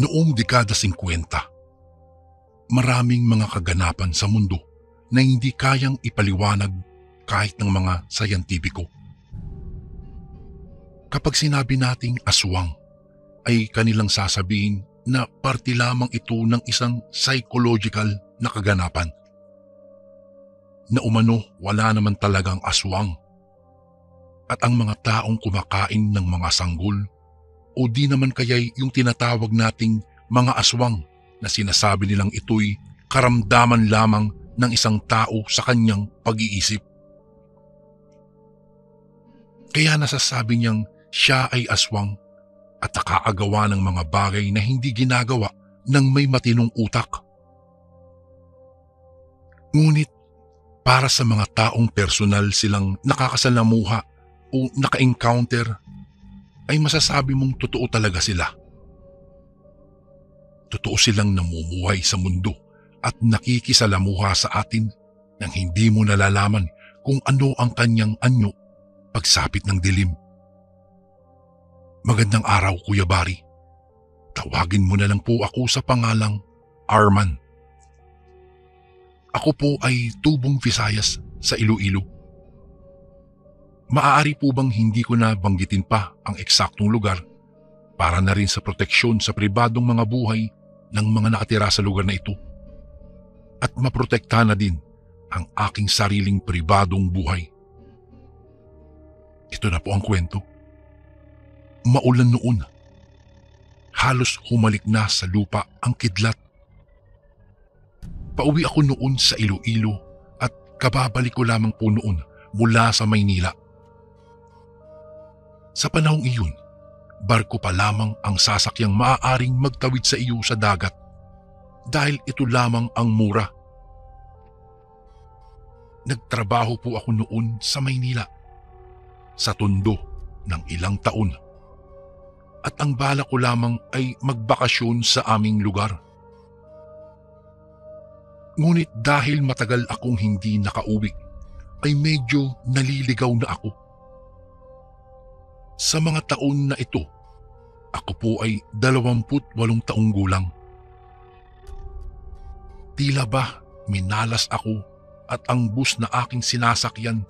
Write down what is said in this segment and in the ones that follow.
Noong dekada 50, maraming mga kaganapan sa mundo na hindi kayang ipaliwanag kahit ng mga sayantipiko. Kapag sinabi nating aswang, ay kanilang sasabihin na parte lamang ito ng isang psychological na kaganapan. Na umano wala naman talagang aswang. At ang mga taong kumakain ng mga sanggol o di naman kaya'y yung tinatawag nating mga aswang na sinasabi nilang ito'y karamdaman lamang ng isang tao sa kanyang pag-iisip. Kaya nasasabi niyang siya ay aswang at nakaagawa ng mga bagay na hindi ginagawa ng may matinong utak. Ngunit para sa mga taong personal silang nakakasalamuha o naka-encounter, ay masasabi mong totoo talaga sila. Totoo silang namumuhay sa mundo at nakikisalamuha sa atin nang hindi mo nalalaman kung ano ang kanyang anyo pagsapit ng dilim. Magandang araw, Kuya Bari. Tawagin mo na lang po ako sa pangalang Arman. Ako po ay tubong Visayas sa Iloilo. Maaari po bang hindi ko na banggitin pa ang eksaktong lugar para na rin sa proteksyon sa pribadong mga buhay ng mga nakatira sa lugar na ito at maprotektahan na din ang aking sariling pribadong buhay. Ito na po ang kwento. Maulan noon. Halos humalik na sa lupa ang kidlat. Pauwi ako noon sa Iloilo at kababalik ko lamang po noon mula sa Maynila. Sa panahong iyon, barko pa lamang ang sasakyang maaaring magtawid sa iyo sa dagat dahil ito lamang ang mura. Nagtrabaho po ako noon sa Maynila, sa Tondo ng ilang taon. At ang bala ko lamang ay magbakasyon sa aming lugar. Ngunit dahil matagal akong hindi nakauwi, ay medyo naliligaw na ako. Sa mga taon na ito, ako po ay 28 taong gulang. Tila ba minalas ako at ang bus na aking sinasakyan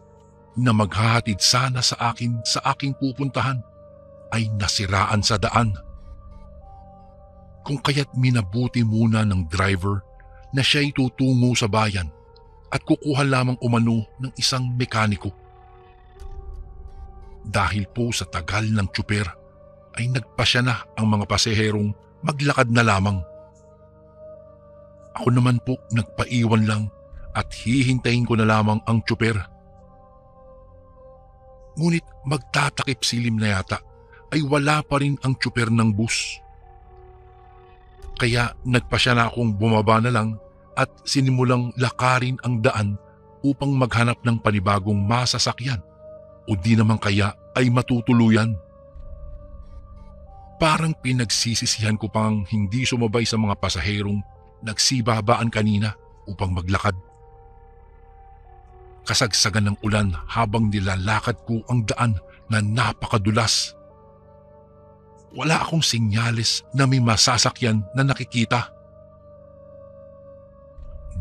na maghahatid sana sa akin sa aking pupuntahan ay nasiraan sa daan. Kung kaya't minabuti muna ng driver na siya'y tutungo sa bayan at kukuha lamang umano ng isang mekaniko. Dahil po sa tagal ng tsuper ay nagpasya na ang mga pasaherong maglakad na lamang. Ako naman po nagpaiwan lang at hihintayin ko na lamang ang tsuper. Ngunit magtatakip silim na yata ay wala pa rin ang tsuper ng bus. Kaya nagpasya na akong bumaba na lang at sinimulang lakarin ang daan upang maghanap ng panibagong masasakyan o di naman kaya ay matutuluyan. Parang pinagsisisihan ko pang hindi sumabay sa mga pasaherong nagsibabaan kanina upang maglakad. Kasagsagan ng ulan habang nilalakad ko ang daan na napakadulas. Wala akong senyales na may masasakyan na nakikita.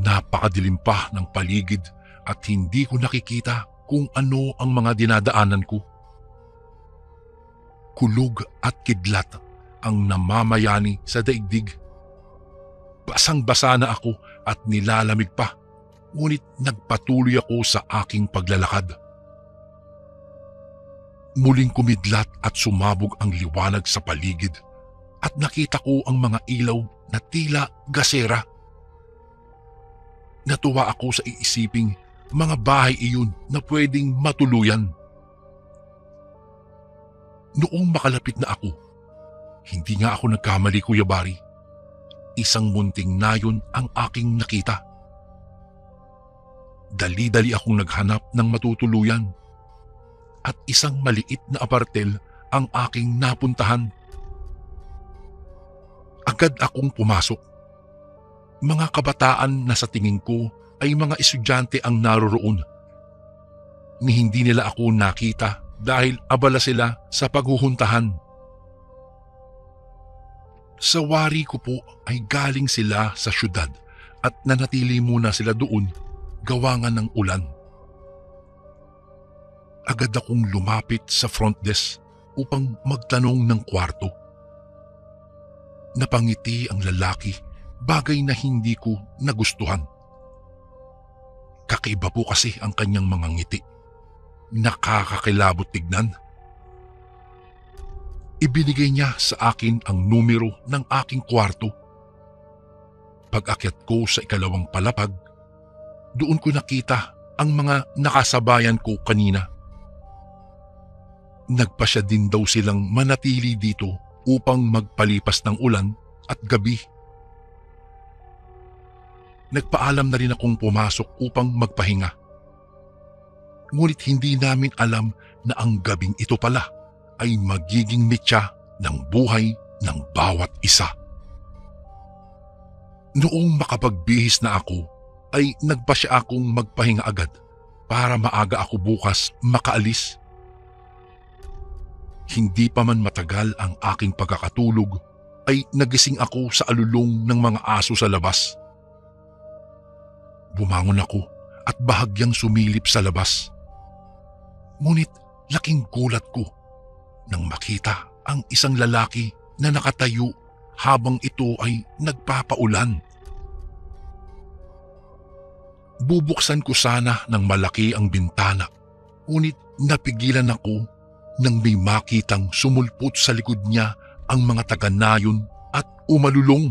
Napakadilim pa ng paligid at hindi ko nakikita kung ano ang mga dinadaanan ko. Kulog at kidlat ang namamayani sa daigdig. Basang-basa na ako at nilalamig pa, ngunit nagpatuloy ako sa aking paglalakad. Muling kumidlat at sumabog ang liwanag sa paligid at nakita ko ang mga ilaw na tila gasera. Natuwa ako sa iisiping mga bahay iyon na pwedeng matuluyan. Noong makalapit na ako, hindi nga ako nagkamali, Kuya Bari. Isang munting nayon ang aking nakita. Dali-dali akong naghanap ng matutuluyan at isang maliit na apartel ang aking napuntahan. Agad akong pumasok. Mga kabataan na sa tingin ko ay mga estudyante ang naroroon. Ni hindi nila ako nakita dahil abala sila sa paghuhuntahan. Sa wari ko po ay galing sila sa syudad at nanatili muna sila doon gawa nga ng ulan. Agad akong lumapit sa front desk upang magtanong ng kwarto. Napangiti ang lalaki, bagay na hindi ko nagustuhan. Kakaiba po kasi ang kanyang mga ngiti. Nakakakilabot tignan. Ibinigay niya sa akin ang numero ng aking kwarto. Pag-akyat ko sa ikalawang palapag, doon ko nakita ang mga nakasabayan ko kanina. Nagpasya din daw silang manatili dito upang magpalipas ng ulan at gabi. Nagpaalam na rin akong pumasok upang magpahinga. Ngunit hindi namin alam na ang gabing ito pala ay magiging mitya ng buhay ng bawat isa. Noong makapagbihis na ako, ay nagpasya akong magpahinga agad para maaga ako bukas makaalis. Hindi pa man matagal ang aking pagkakatulog ay nagising ako sa alulong ng mga aso sa labas. Bumangon ako at bahagyang sumilip sa labas. Ngunit laking gulat ko nang makita ang isang lalaki na nakatayo habang ito ay nagpapaulan. Bubuksan ko sana ng malaki ang bintana, ngunit napigilan ako nang may makitang sumulpot sa likod niya ang mga taga-nayon at umalulong.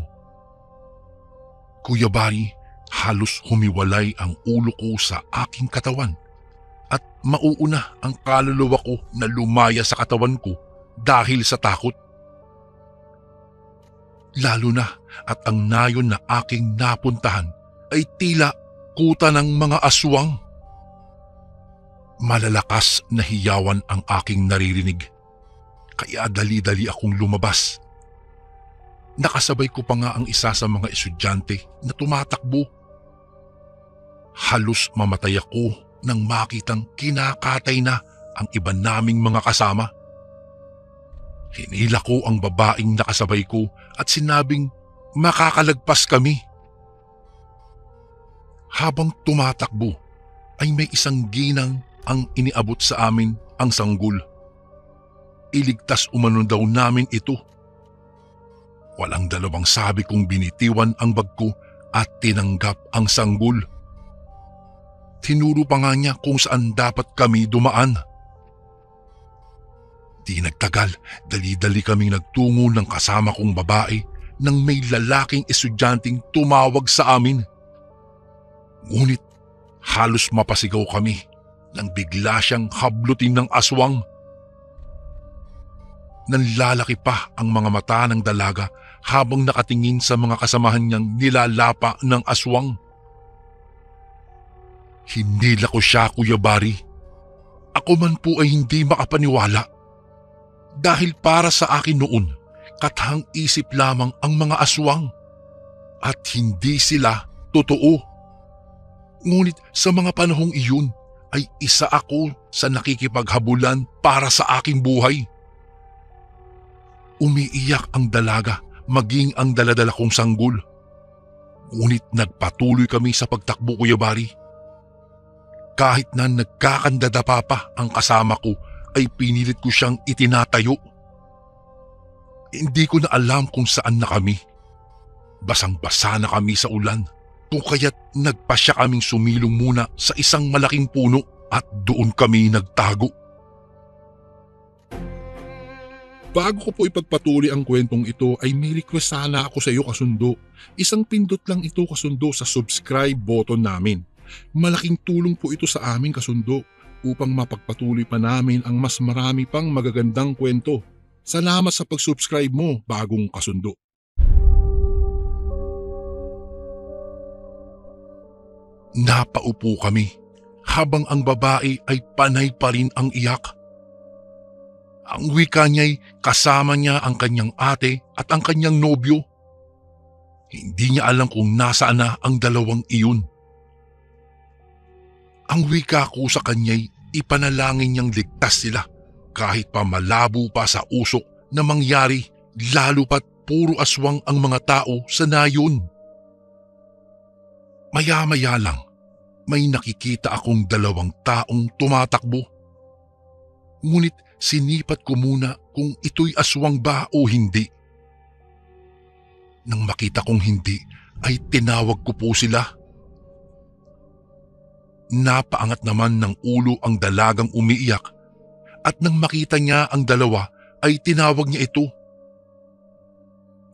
Kuya Barry, halos humiwalay ang ulo ko sa aking katawan at mauuna ang kaluluwa ko na lumaya sa katawan ko dahil sa takot. Lalo na at ang nayon na aking napuntahan ay tila kuta ng mga aswang. Malalakas na hiyawan ang aking naririnig, kaya dali-dali akong lumabas. Nakasabay ko pa nga ang isa sa mga estudyante na tumatakbo. Halos mamatay ako nang makitang kinakatay na ang iba naming mga kasama. Hinila ko ang babaeng nakasabay ko at sinabing makakalagpas kami. Habang tumatakbo ay may isang ginang ang iniabot sa amin ang sanggol. Iligtas umano daw namin ito. Walang dalawang sabi kong binitiwan ang bag ko at tinanggap ang sanggol. Tinuro pa nga niya kung saan dapat kami dumaan. Di nagtagal, dali-dali kaming nagtungo ng kasama kong babae nang may lalaking estudyanteng tumawag sa amin. Ngunit halos mapasigaw kami nang bigla siyang hablutin ng aswang. Nanlalaki pa ang mga mata ng dalaga habang nakatingin sa mga kasamahan niyang nilalapa ng aswang. Hinila ko siya, Kuya Barry. Ako man po ay hindi makapaniwala. Dahil para sa akin noon, katahang isip lamang ang mga aswang. At hindi sila totoo. Ngunit sa mga panahong iyon ay isa ako sa nakikipaghabulan para sa aking buhay. Umiiyak ang dalaga maging ang daladala kong sanggol. Ngunit nagpatuloy kami sa pagtakbo, Kuya Barry. Kahit na nagkakandadapa pa ang kasama ko ay pinilit ko siyang itinatayo. Hindi ko na alam kung saan na kami. Basang-basa na kami sa ulan. Kung kaya't nagpasya kaming sumilong muna sa isang malaking puno at doon kami nagtago. Bago ko po ipagpatuloy ang kwentong ito ay may request sana ako sa iyo, kasundo. Isang pindot lang ito, kasundo, sa subscribe button namin. Malaking tulong po ito sa amin, kasundo, upang mapagpatuloy pa namin ang mas marami pang magagandang kwento. Salamat sa pag-subscribe mo, bagong kasundo. Napaupo kami habang ang babae ay panay pa rin ang iyak. Ang wika niya'y kasama niya ang kanyang ate at ang kanyang nobyo. Hindi niya alam kung nasaan na ang dalawang iyon. Ang wika ko sa kanya'y ipanalangin niyang ligtas sila kahit pa malabo pa sa usok na mangyari, lalo pat puro aswang ang mga tao sa nayon. Maya-maya lang, may nakikita akong dalawang taong tumatakbo. Ngunit sinipat ko muna kung ito'y aswang ba o hindi. Nang makita kong hindi, ay tinawag ko po sila. Napaangat naman ng ulo ang dalagang umiiyak at nang makita niya ang dalawa ay tinawag niya ito.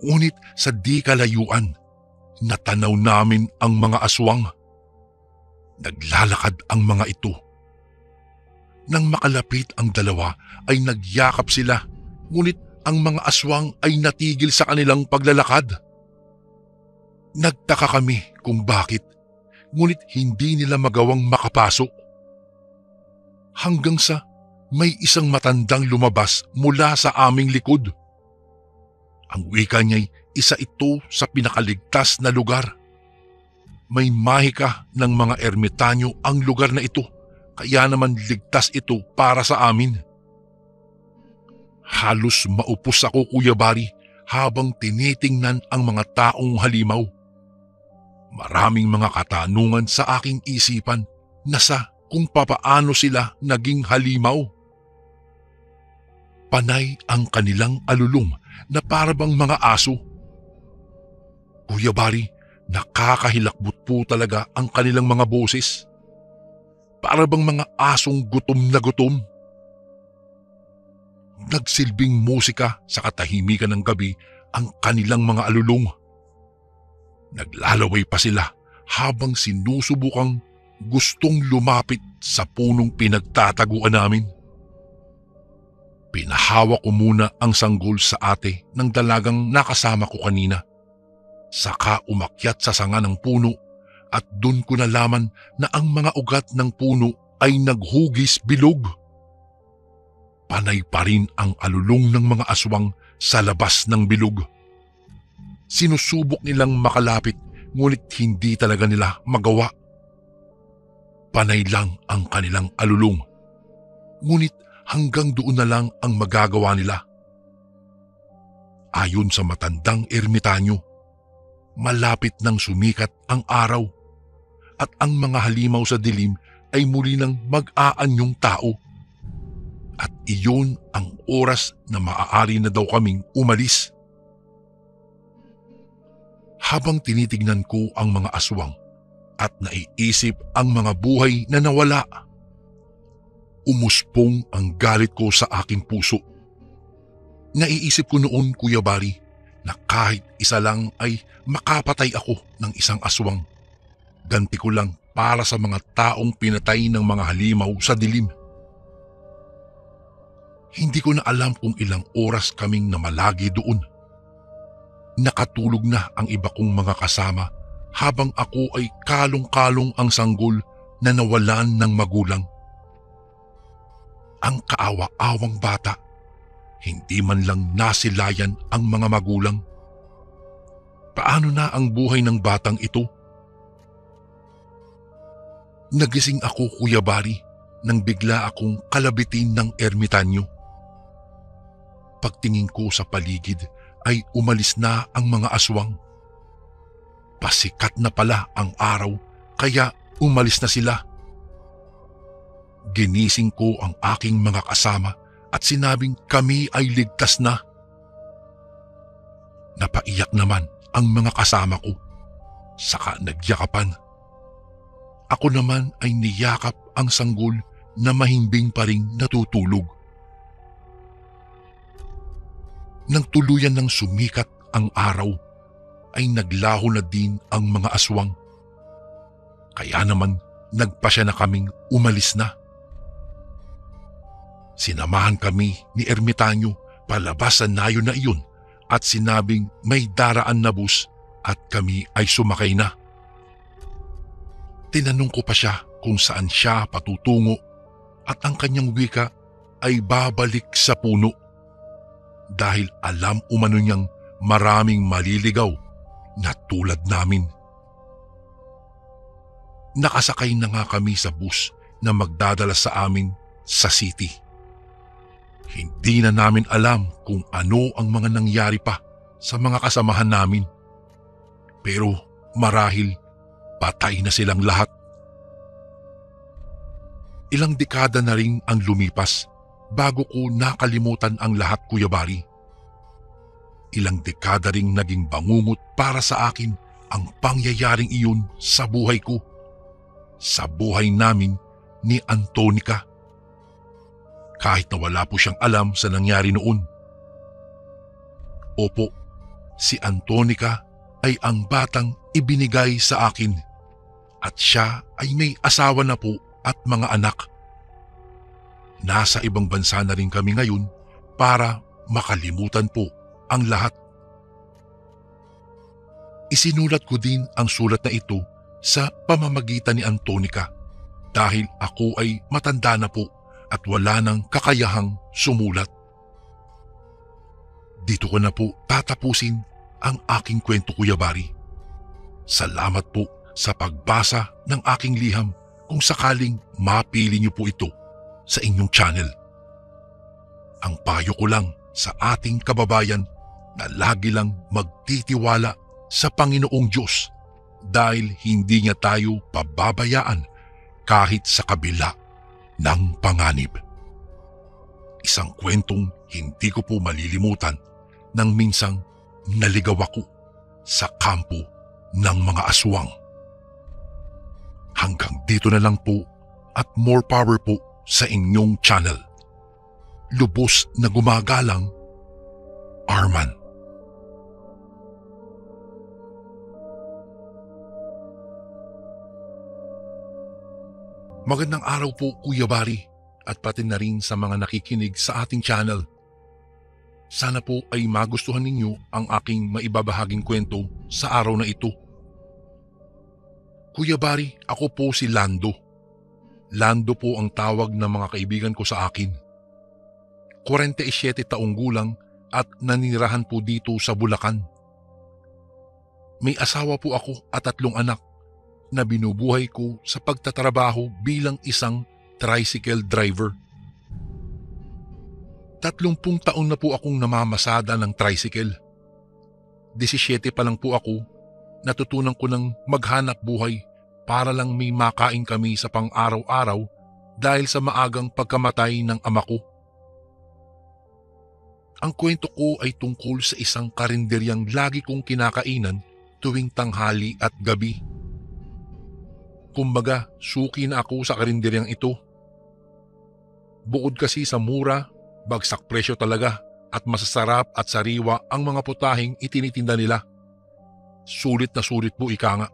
Ngunit sa di kalayuan, natanaw namin ang mga aswang. Naglalakad ang mga ito. Nang makalapit ang dalawa ay nagyakap sila, ngunit ang mga aswang ay natigil sa kanilang paglalakad. Nagtaka kami kung bakit, ngunit hindi nila magawang makapasok. Hanggang sa may isang matandang lumabas mula sa aming likod. Ang wika niya'y isa ito sa pinakaligtas na lugar. May mahika ng mga ermitanyo ang lugar na ito, kaya naman ligtas ito para sa amin. Halos maupos ako, Kuya Bari, habang tinitingnan ang mga taong halimaw. Maraming mga katanungan sa aking isipan na sa kung papaano sila naging halimaw. Panay ang kanilang alulong na parabang mga aso. Kuya Bari, nakakahilakbot po talaga ang kanilang mga boses. Parabang mga asong gutom na gutom. Nagsilbing musika sa katahimikan ng gabi ang kanilang mga alulong. Naglalaway pa sila habang sinusubukang gustong lumapit sa punong pinagtataguan namin. Pinahawak ko muna ang sanggol sa ate ng dalagang nakasama ko kanina. Saka umakyat sa sanga ng puno at dun ko nalaman na ang mga ugat ng puno ay naghugis bilog. Panay pa rin ang alulong ng mga aswang sa labas ng bilog. Sinusubok nilang makalapit ngunit hindi talaga nila magawa. Panay lang ang kanilang alulong. Ngunit hanggang doon na lang ang magagawa nila. Ayon sa matandang ermitanyo, malapit nang sumikat ang araw at ang mga halimaw sa dilim ay muli nang mag-aanyong tao. At iyon ang oras na maaari na daw kaming umalis. Habang tinitignan ko ang mga aswang at naiisip ang mga buhay na nawala, umuspong ang galit ko sa aking puso. Naiisip ko noon, Kuya Bari, na kahit isa lang ay makapatay ako ng isang aswang. Ganti ko lang para sa mga taong pinatay ng mga halimaw sa dilim. Hindi ko na alam kung ilang oras kaming namalagi doon. Nakatulog na ang iba kong mga kasama habang ako ay kalong-kalong ang sanggol na nawalan ng magulang. Ang kaawa-awang bata, hindi man lang nasilayan ang mga magulang. Paano na ang buhay ng batang ito? Nagising ako, Kuya Bari, nang bigla akong kalabitin ng ermitanyo. Pagtingin ko sa paligid ay umalis na ang mga aswang. Pasikat na pala ang araw kaya umalis na sila. Ginising ko ang aking mga kasama at sinabing kami ay ligtas na. Napaiyak naman ang mga kasama ko, saka nagyakapan. Ako naman ay niyakap ang sanggol na mahimbing pa ring natutulog. Nang tuluyan ng sumikat ang araw, ay naglaho na din ang mga aswang. Kaya naman nagpasya na kaming umalis na. Sinamahan kami ni ermitanyo palabas sa nayon na iyon at sinabing may daraan na bus at kami ay sumakay na. Tinanong ko pa siya kung saan siya patutungo at ang kanyang wika ay babalik sa puno. Dahil alam umano niyang maraming maliligaw na tulad namin. Nakasakay na nga kami sa bus na magdadala sa amin sa city. Hindi na namin alam kung ano ang mga nangyari pa sa mga kasamahan namin. Pero marahil patay na silang lahat. Ilang dekada na rin ang lumipas bago ko nakalimutan ang lahat, Kuya Bari. Ilang dekada ring naging bangungot para sa akin ang pangyayaring iyon sa buhay ko. Sa buhay namin ni Antonica. Kahit na wala po siyang alam sa nangyari noon. Opo, si Antonica ay ang batang ibinigay sa akin at siya ay may asawa na po at mga anak. Nasa ibang bansa na rin kami ngayon para makalimutan po ang lahat. Isinulat ko din ang sulat na ito sa pamamagitan ni Antonica dahil ako ay matanda na po at wala nang kakayahang sumulat. Dito ko na po tatapusin ang aking kwento, Kuya Bari. Salamat po sa pagbasa ng aking liham kung sakaling mapili niyo po ito sa inyong channel. Ang payo ko lang sa ating kababayan na lagi lang magtitiwala sa Panginoong Diyos dahil hindi niya tayo pababayaan kahit sa kabila ng panganib. Isang kwentong hindi ko po malilimutan nang minsang naligaw ako sa kampo ng mga aswang. Hanggang dito na lang po at more power po sa inyong channel. Lubos na gumagalang, Arman. Magandang araw po, Kuya Bari, at pati na rin sa mga nakikinig sa ating channel. Sana po ay magustuhan ninyo ang aking maibabahaging kwento sa araw na ito. Kuya Bari, ako po si Lando. Lando po ang tawag ng mga kaibigan ko sa akin. 47 taong gulang at nanirahan po dito sa Bulacan. May asawa po ako at 3 anak na binubuhay ko sa pagtatrabaho bilang isang tricycle driver. 30 taon na po akong namamasada ng tricycle. 17 pa lang po ako, natutunan ko ng maghanap buhay para lang may makain kami sa pang-araw-araw dahil sa maagang pagkamatay ng ama ko. Ang kwento ko ay tungkol sa isang karinderyang lagi kong kinakainan tuwing tanghali at gabi. Kumbaga, suki na ako sa karinderyang ito. Bukod kasi sa mura, bagsak presyo talaga at masasarap at sariwa ang mga putahing itinitinda nila. Sulit na sulit po, ika nga.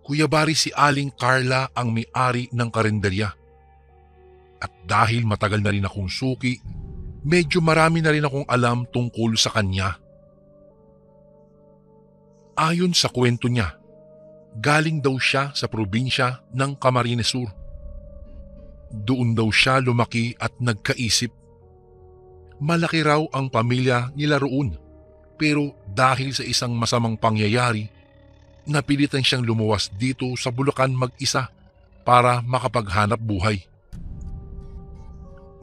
Kuya Bari, si Aling Carla ang may-ari ng karinderya. At dahil matagal na rin akong suki, medyo marami na rin akong alam tungkol sa kanya. Ayon sa kwento niya, galing daw siya sa probinsya ng Camarines Sur. Doon daw siya lumaki at nagkaisip. Malaki raw ang pamilya nila roon, pero dahil sa isang masamang pangyayari, napilitan siyang lumuwas dito sa Bulacan mag-isa para makapaghanap buhay.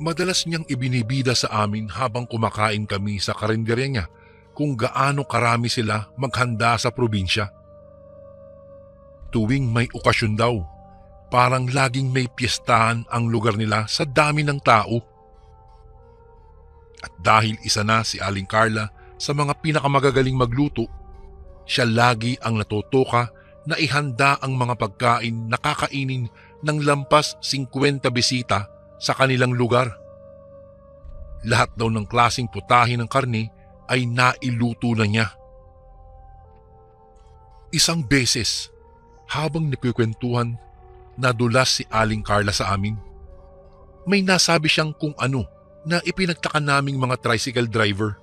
Madalas niyang ibinibida sa amin habang kumakain kami sa karinderya niya kung gaano karami sila maghanda sa probinsya. Tuwing may okasyon daw, parang laging may piyestahan ang lugar nila sa dami ng tao. At dahil isa na si Aling Carla sa mga pinakamagagaling magluto, siya lagi ang natutuka na ihanda ang mga pagkain na kakainin ng lampas 50 bisita sa kanilang lugar. Lahat daw ng klaseng putahe ng karne ay nailuto na niya. Isang beses, habang nagkukwentuhan, nadulas si Aling Carla sa amin. May nasabi siyang kung ano na ipinagtaka naming mga tricycle driver.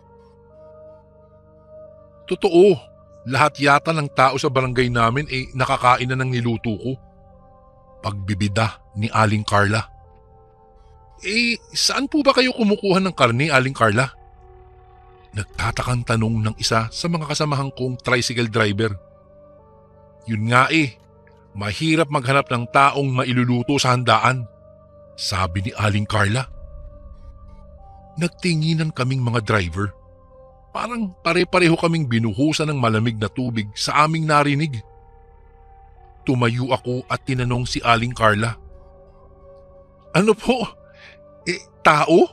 Totoo, lahat yata ng tao sa barangay namin ay nakakain na ng niluto ko. Pagbibida ni Aling Carla. Saan po ba kayo kumukuha ng karne, Aling Carla? Nagtatakang tanong ng isa sa mga kasamahan kong tricycle driver. Yun nga mahirap maghanap ng taong mailuluto sa handaan, sabi ni Aling Carla. Nagtinginan kaming mga driver. Parang pare-pareho kaming binuhusan ng malamig na tubig sa aming narinig. Tumayo ako at tinanong si Aling Carla. Ano po? Tao?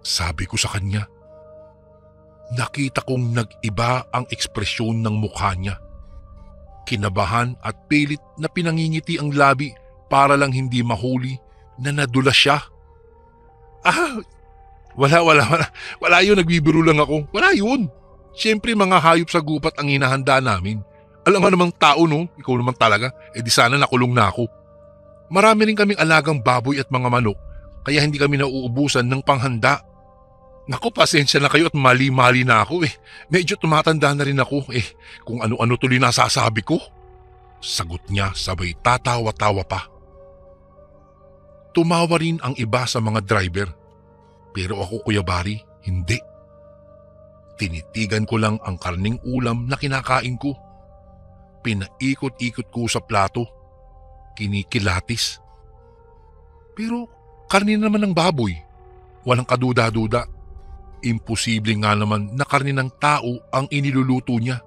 Sabi ko sa kanya. Nakita kong nag-iba ang ekspresyon ng mukha niya. Kinabahan at pilit na pinangingiti ang labi para lang hindi mahuli na nadulas siya. Wala yun, nagbibiro lang ako. Wala yun. Siyempre mga hayop sa gubat ang hinahanda namin. Alam nga namang tao no, ikaw naman talaga, di sana nakulong na ako. Marami rin kaming alagang baboy at mga manok, kaya hindi kami nauubusan ng panghanda. Naku, pasensya na kayo at mali-mali na ako . Medyo tumatanda na rin ako kung ano-ano tuloy nasasabi ko. Sagot niya sabay tatawa-tawa pa. Tumawa rin ang iba sa mga driver. Pero ako, Kuya Bari, hindi. Tinitigan ko lang ang karning ulam na kinakain ko. Pinaikot-ikot ko sa plato. Kinikilatis. Pero karne naman ng baboy. Walang kaduda-duda. Imposible nga naman na karne ng tao ang iniluluto niya.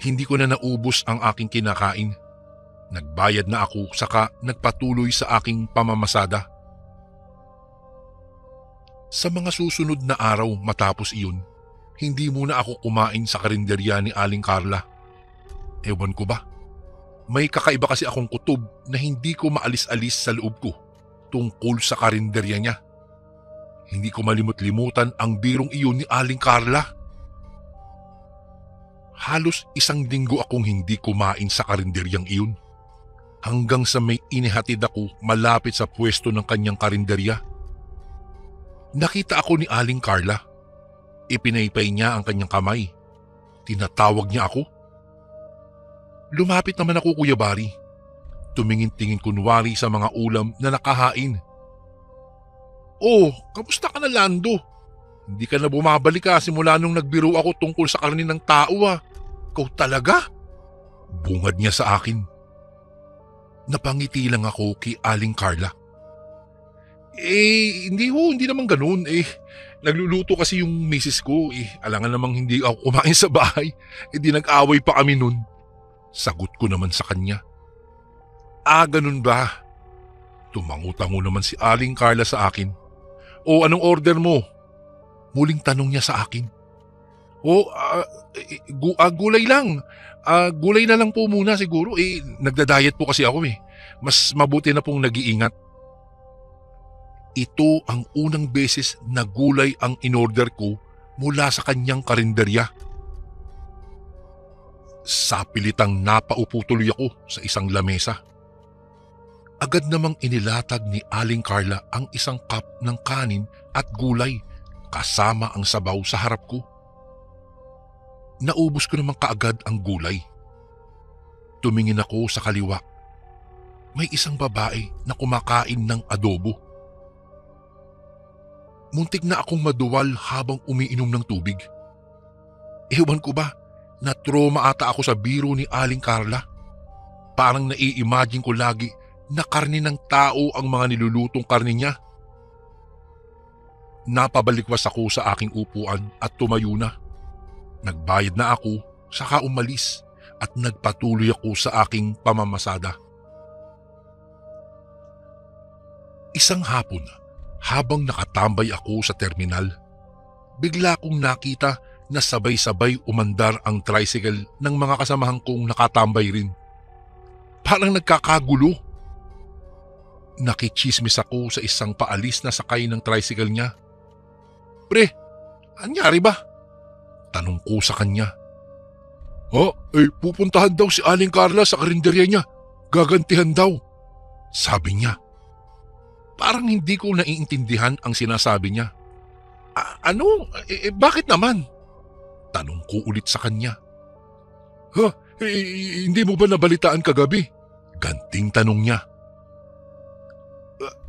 Hindi ko na naubos ang aking kinakain. Nagbayad na ako saka nagpatuloy sa aking pamamasada. Sa mga susunod na araw matapos iyon, hindi muna ako kumain sa karinderya ni Aling Carla. Ewan ko ba? May kakaiba kasi akong kutob na hindi ko maalis-alis sa loob ko tungkol sa karinderya niya. Hindi ko malimut-limutan ang birong iyon ni Aling Carla. Halos 1 linggo akong hindi kumain sa karinderyang iyon. Hanggang sa may inihatid ako malapit sa pwesto ng kanyang karinderya. Nakita ako ni Aling Carla. Ipinaypay niya ang kanyang kamay. Tinatawag niya ako. Lumapit naman ako, Kuya Bari. Tumingin-tingin kunwari sa mga ulam na nakahain. Oh, kamusta ka na, Lando? Hindi ka na bumabalik simula nung nagbiro ako tungkol sa karne ng tao Ikaw talaga? Bungad niya sa akin. Napangiti lang ako kay Aling Carla. Hindi naman ganun. Nagluluto kasi yung misis ko. Alangan namang hindi ako kumain sa bahay. Di nag-away pa kami nun. Sagot ko naman sa kanya. Ganun ba? Tumango-tango naman si Aling Carla sa akin. O anong order mo? Muling tanong niya sa akin. Gulay lang. Gulay na lang po muna siguro. Nagda-diet po kasi ako . Mas mabuti na pong nag-iingat. Ito ang unang beses na gulay ang inorder ko mula sa kanyang karinderya. Sa pilitang napaupo tuloy ako sa isang lamesa. Agad namang inilatag ni Aling Carla ang isang cup ng kanin at gulay kasama ang sabaw sa harap ko. Naubos ko naman kaagad ang gulay. Tumingin ako sa kaliwa. May isang babae na kumakain ng adobo. Muntik na akong maduwal habang umiinom ng tubig. Ewan ko ba, na-trauma ata ako sa biro ni Aling Carla. Parang nai-imagine ko lagi na karne ng tao ang mga nilulutong karne niya. Napabalikwas ako sa aking upuan at tumayo na. Nagbayad na ako, saka umalis at nagpatuloy ako sa aking pamamasada. Isang hapon, habang nakatambay ako sa terminal, bigla kong nakita na sabay-sabay umandar ang tricycle ng mga kasamahan kong nakatambay rin. Parang nagkakagulo. Nakichismis ako sa isang paalis na sakay ng tricycle niya. Pre, anyari ba? Tanong ko sa kanya. Pupuntahan daw si Aling Carla sa karinderya niya. Gagantihan daw. Sabi niya. Parang hindi ko naiintindihan ang sinasabi niya. Ano? Bakit naman? Tanong ko ulit sa kanya. Hindi mo ba nabalitaan kagabi? Ganting tanong niya.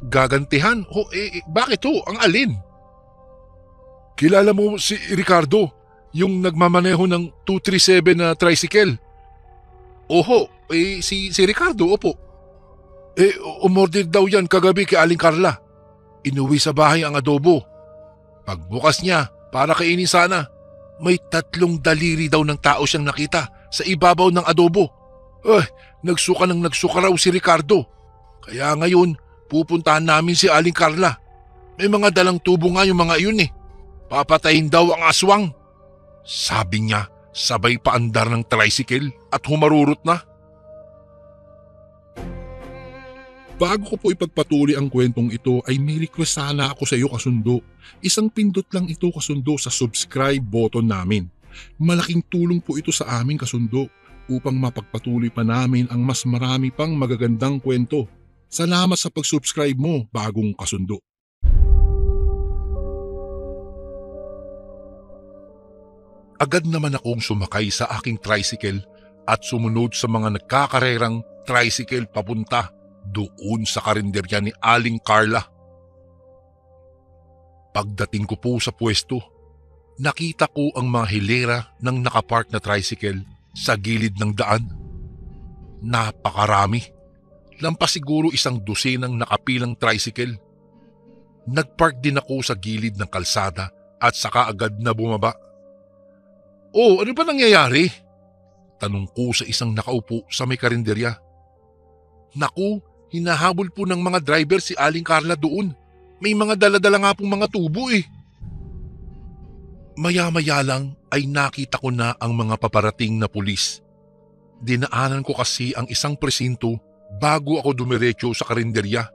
Gagantihan? Bakit ho? Ang alin? Kilala mo si Ricardo, yung nagmamaneho ng 237 na tricycle? Oho, si Ricardo, opo. Umorder daw yan kagabi kay Aling Carla. Inuwi sa bahay ang adobo. Pagbukas niya, Para kainin sana. May 3 daliri daw ng tao siyang nakita sa ibabaw ng adobo. Nagsuka raw si Ricardo. Kaya ngayon, pupuntahan namin si Aling Carla. May mga dalang tubo nga yung mga iyon eh. Papatayin daw ang aswang. Sabi niya, sabay paandar ng tricycle at humarurot na. Bago ko po ipagpatuloy ang kwentong ito ay may request sana ako sa iyo kasundo. Isang pindot lang ito kasundo sa subscribe button namin. Malaking tulong po ito sa amin kasundo upang mapagpatuloy pa namin ang mas marami pang magagandang kwento. Salamat sa pag-subscribe mo, bagong kasundo. Agad naman akong sumakay sa aking tricycle at sumunod sa mga nagkakarerang tricycle papunta doon sa karinderya ni Aling Carla. Pagdating ko po sa pwesto, nakita ko ang mga hilera ng nakapark na tricycle sa gilid ng daan. Napakarami. Lampas siguro 1 dosenang nakapilang tricycle. Nagpark din ako sa gilid ng kalsada at saka agad na bumaba. Ano ba nangyayari? Tanong ko sa isang nakaupo sa may karinderya. Naku, hinahabol po ng mga driver si Aling Carla doon. May mga daladala nga pong mga tubo eh. Maya-maya lang ay nakita ko na ang mga paparating na pulis. Dinaanan ko kasi ang isang presinto bago ako dumiretso sa karinderya.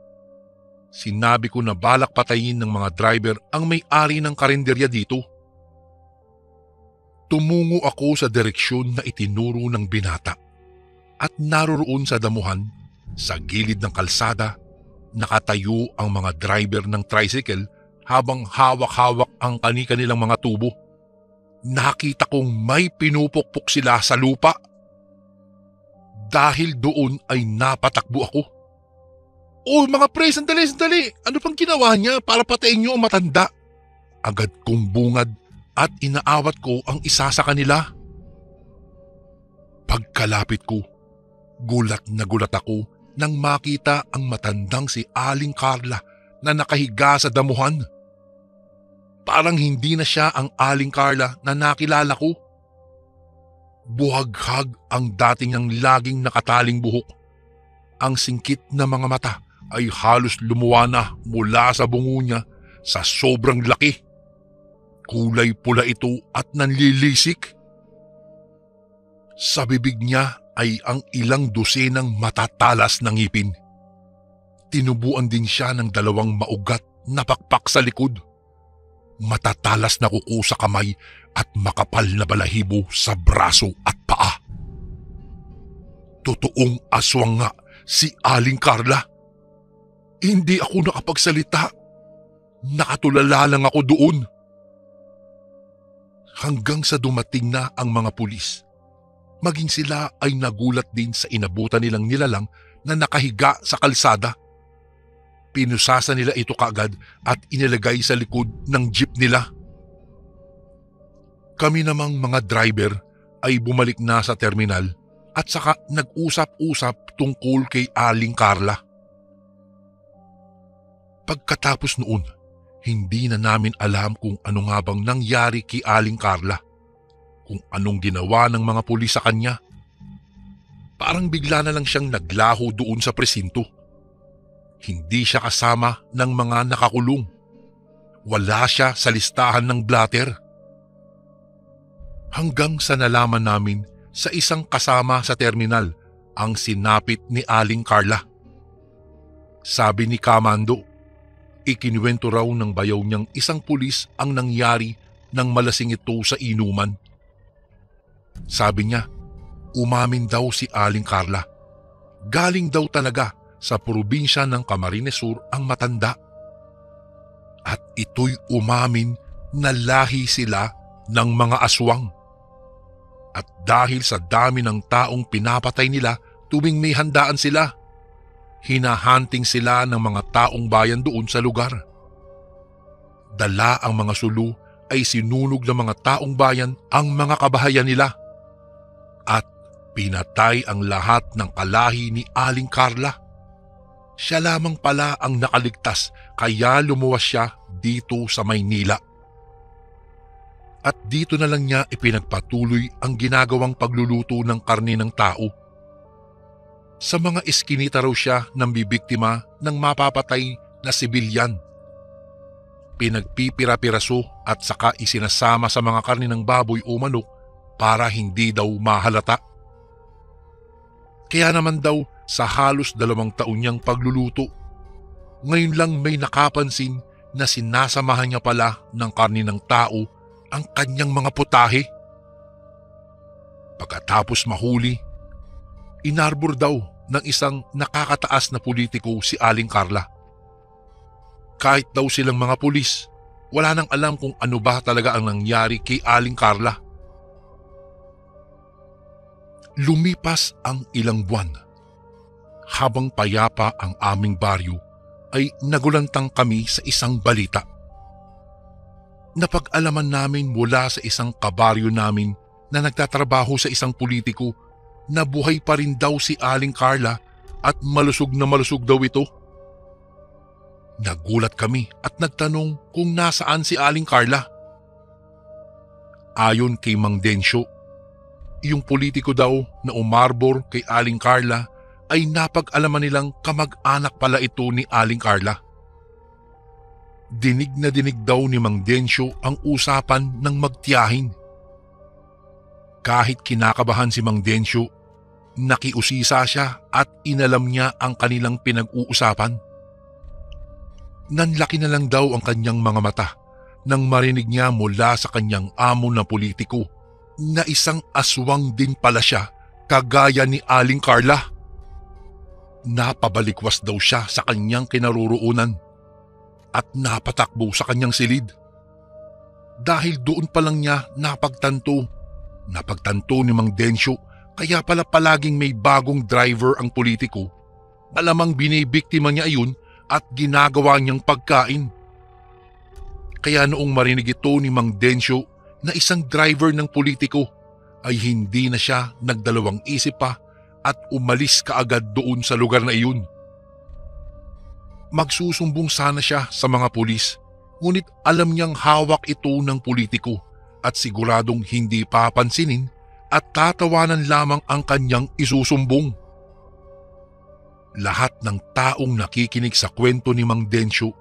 Sinabi ko na balak patayin ng mga driver ang may-ari ng karinderya dito. Tumungo ako sa direksyon na itinuro ng binata at naroroon sa damuhan, sa gilid ng kalsada, nakatayo ang mga driver ng tricycle habang hawak-hawak ang kani-kanilang mga tubo. Nakita kong may pinupukpok sila sa lupa. Dahil doon ay napatakbo ako. Mga pre, sandali. Ano pang ginawa niya para patayin niyo ang matanda? Agad kong bungad at inaawat ko ang isa sa kanila. Pagkalapit ko, gulat na gulat ako nang makita ang matandang si Aling Carla na nakahiga sa damuhan. Parang hindi na siya ang Aling Carla na nakilala ko. Buhaghag ang dating niyang laging nakataling buhok. Ang singkit na mga mata ay halos lumuwa na mula sa bungo niya sa sobrang laki. Kulay pula ito at nanlilisik. Sa bibig niya ay ang ilang dosenang matatalas na ngipin. Tinubuan din siya ng 2 maugat na pakpak sa likod. Matatalas na kuko sa kamay at makapal na balahibo sa braso at paa. Totoong aswang nga si Aling Carla. Hindi ako nakapagsalita. Nakatulala lang ako doon. Hanggang sa dumating na ang mga pulis. Maging sila ay nagulat din sa inabutan nilang nilalang na nakahiga sa kalsada. Pinusasa nila ito kaagad at inilagay sa likod ng jeep nila. Kami namang mga driver ay bumalik na sa terminal at saka nag-usap-usap tungkol kay Aling Carla. Pagkatapos noon, hindi na namin alam kung ano nga bang nangyari kay Aling Carla, kung anong ginawa ng mga pulis sa kanya. Parang bigla na lang siyang naglaho doon sa presinto. Hindi siya kasama ng mga nakakulong. Wala siya sa listahan ng blatter. Hanggang sa nalaman namin sa isang kasama sa terminal ang sinapit ni Aling Carla. Sabi ni Kamando, ikinuwento raw ng bayaw niyang isang pulis ang nangyari nang malasing ito sa inuman. Sabi niya, umamin daw si Aling Carla. Galing daw talaga sa probinsya ng Camarines Sur ang matanda. At ito'y umamin na lahi sila ng mga aswang. At dahil sa dami ng taong pinapatay nila tuwing may handaan sila, hinahunting sila ng mga taong bayan doon sa lugar. Dala ang mga sulu ay sinunog ng mga taong bayan ang mga kabahayan nila. At pinatay ang lahat ng kalahi ni Aling Carla. Siya lamang pala ang nakaligtas kaya lumuwas siya dito sa Maynila. at dito na lang niya ipinagpatuloy ang ginagawang pagluluto ng karne ng tao. Sa mga eskinita raw siya ng bibiktima ng mapapatay na sibilyan. Pinagpipira-piraso at saka isinasama sa mga karne ng baboy o manok para hindi daw mahalata. Kaya naman daw sa halos 2 taon niyang pagluluto, ngayon lang may nakapansin na sinasamahan niya pala ng karne ng tao ang kanyang mga putahe. Pagkatapos mahuli, inarbor daw ng isang nakakataas na politiko si Aling Carla. Kahit daw silang mga pulis, wala nang alam kung ano ba talaga ang nangyari kay Aling Carla. Lumipas ang ilang buwan. Habang payapa ang aming baryo, ay nagulantang kami sa isang balita. Napag-alaman namin mula sa isang kabaryo namin na nagtatrabaho sa isang politiko na buhay pa rin daw si Aling Carla at malusog na malusog daw ito. Nagulat kami at nagtanong kung nasaan si Aling Carla. Ayon kay Mang Densyo, yung politiko daw na umarbor kay Aling Carla ay napag-alaman nilang kamag-anak pala ito ni Aling Carla. Dinig na dinig daw ni Mang Densyo ang usapan ng magtiyahin. Kahit kinakabahan si Mang Densyo, nakiusisa siya at inalam niya ang kanilang pinag-uusapan. Nanlaki na lang daw ang kanyang mga mata nang marinig niya mula sa kanyang amo na politiko na isang aswang din pala siya kagaya ni Aling Carla. Napabalikwas daw siya sa kanyang kinaroroonan at napatakbo sa kanyang silid. Dahil doon pa lang niya napagtanto ni Mang Densyo kaya pala palaging may bagong driver ang politiko. Malamang binibiktima niya ayun at ginagawa niyang pagkain. Kaya noong marinig ito ni Mang Densyo na isang driver ng politiko ay hindi na siya nagdalawang isip pa at umalis kaagad doon sa lugar na iyon. Magsusumbong sana siya sa mga pulis, ngunit alam niyang hawak ito ng politiko at siguradong hindi papansinin at tatawanan lamang ang kanyang isusumbong. Lahat ng taong nakikinig sa kwento ni Mang Densyo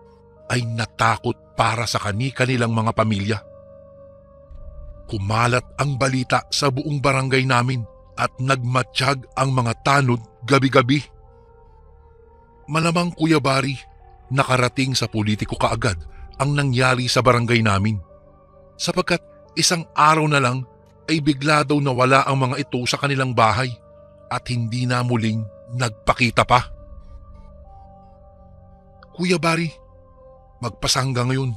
ay natakot para sa kani-kanilang mga pamilya. Kumalat ang balita sa buong barangay namin at nagmatsyag ang mga tanod gabi-gabi. Malamang Kuya Bari, nakarating sa politiko kaagad ang nangyari sa barangay namin. Sapagkat isang araw na lang ay bigla daw nawala ang mga ito sa kanilang bahay at hindi na muling nagpakita pa. Kuya Bari, magpasangga ngayon,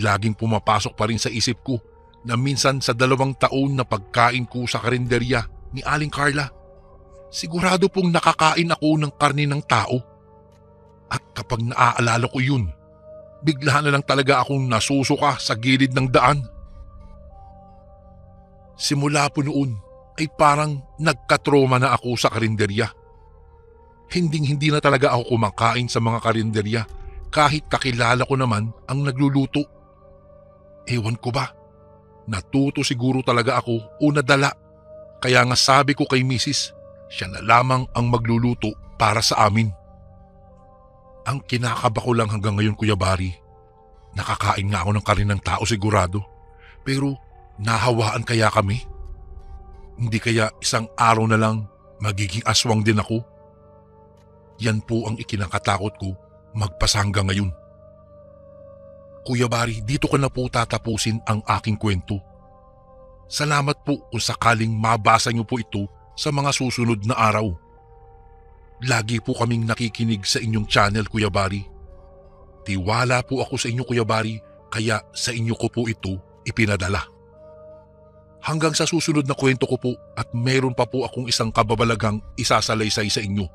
laging pumapasok pa rin sa isip ko na minsan sa 2 taon na pagkain ko sa karinderya ni Aling Carla, sigurado pong nakakain ako ng karne ng tao. At kapag naaalala ko yun, bigla na lang talaga akong nasusuka sa gilid ng daan. Simula po noon ay parang nagkatroma na ako sa karinderya. Hinding-hindi na talaga ako kumakain sa mga karinderya kahit kakilala ko naman ang nagluluto. Ewan ko ba, natuto siguro talaga ako o nadala. Kaya nga sabi ko kay Mrs., siya na lamang ang magluluto para sa amin. Ang kinakaba ko lang hanggang ngayon, Kuya Bari, nakakain nga ako ng karne ng tao sigurado, pero nahawaan kaya kami? Hindi kaya isang araw na lang magiging aswang din ako? Yan po ang ikinakatakot ko magpasangga ngayon. Kuya Bari, dito ko na po tatapusin ang aking kwento. Salamat po kung sakaling mabasa niyo po ito sa mga susunod na araw. Lagi po kaming nakikinig sa inyong channel, Kuya Bari. Tiwala po ako sa inyo, Kuya Bari, kaya sa inyo ko po ito ipinadala. Hanggang sa susunod na kwento ko po at meron pa po akong isang kababalaghang isasalaysay sa inyo.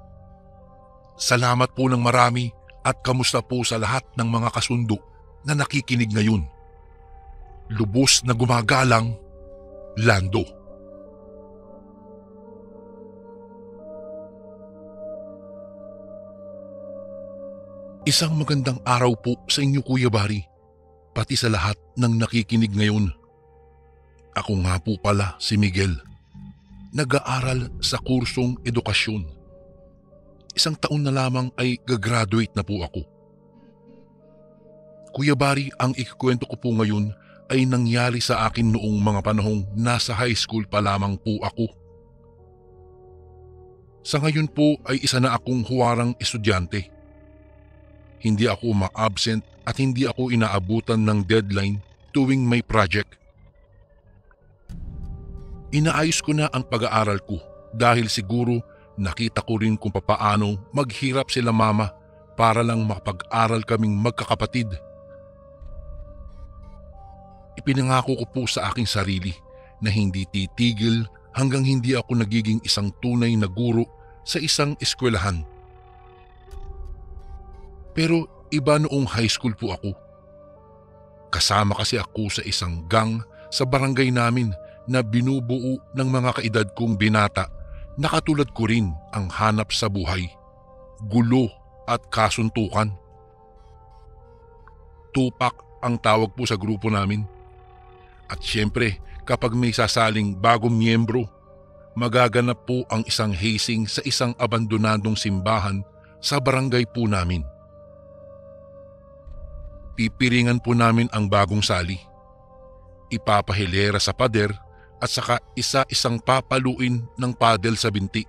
Salamat po ng marami at kamusta po sa lahat ng mga kasundo na nakikinig ngayon. Lubos na gumagalang, Lando. Isang magandang araw po sa inyo, Kuya Bari, pati sa lahat ng nakikinig ngayon. Ako nga po pala si Miguel. Nag-aaral sa kursong edukasyon. 1 taon na lamang ay gagraduate na po ako. Kuya Bari, ang ikikwento ko po ngayon ay nangyari sa akin noong mga panahong nasa high school pa lamang po ako. Sa ngayon po ay isa na akong huwarang estudyante. Hindi ako ma-absent at hindi ako inaabutan ng deadline tuwing may project. Inaayos ko na ang pag-aaral ko dahil siguro nakita ko rin kung papaano maghirap sila mama para lang makapag-aral kaming magkakapatid. Ipinangako ko po sa aking sarili na hindi titigil hanggang hindi ako nagiging isang tunay na guro sa isang eskwelahan. Pero iba noong high school po ako. Kasama kasi ako sa isang gang sa barangay namin na binubuo ng mga kaedad kong binata na katulad ko rin ang hanap sa buhay, gulo at kasuntukan. Tupak ang tawag po sa grupo namin. At syempre, kapag may sasaling bagong miyembro, magaganap po ang isang hazing sa isang abandonadong simbahan sa barangay po namin. Pipiringan po namin ang bagong sali. Ipapahilera sa pader at saka isa-isang papaluin ng padel sa binti.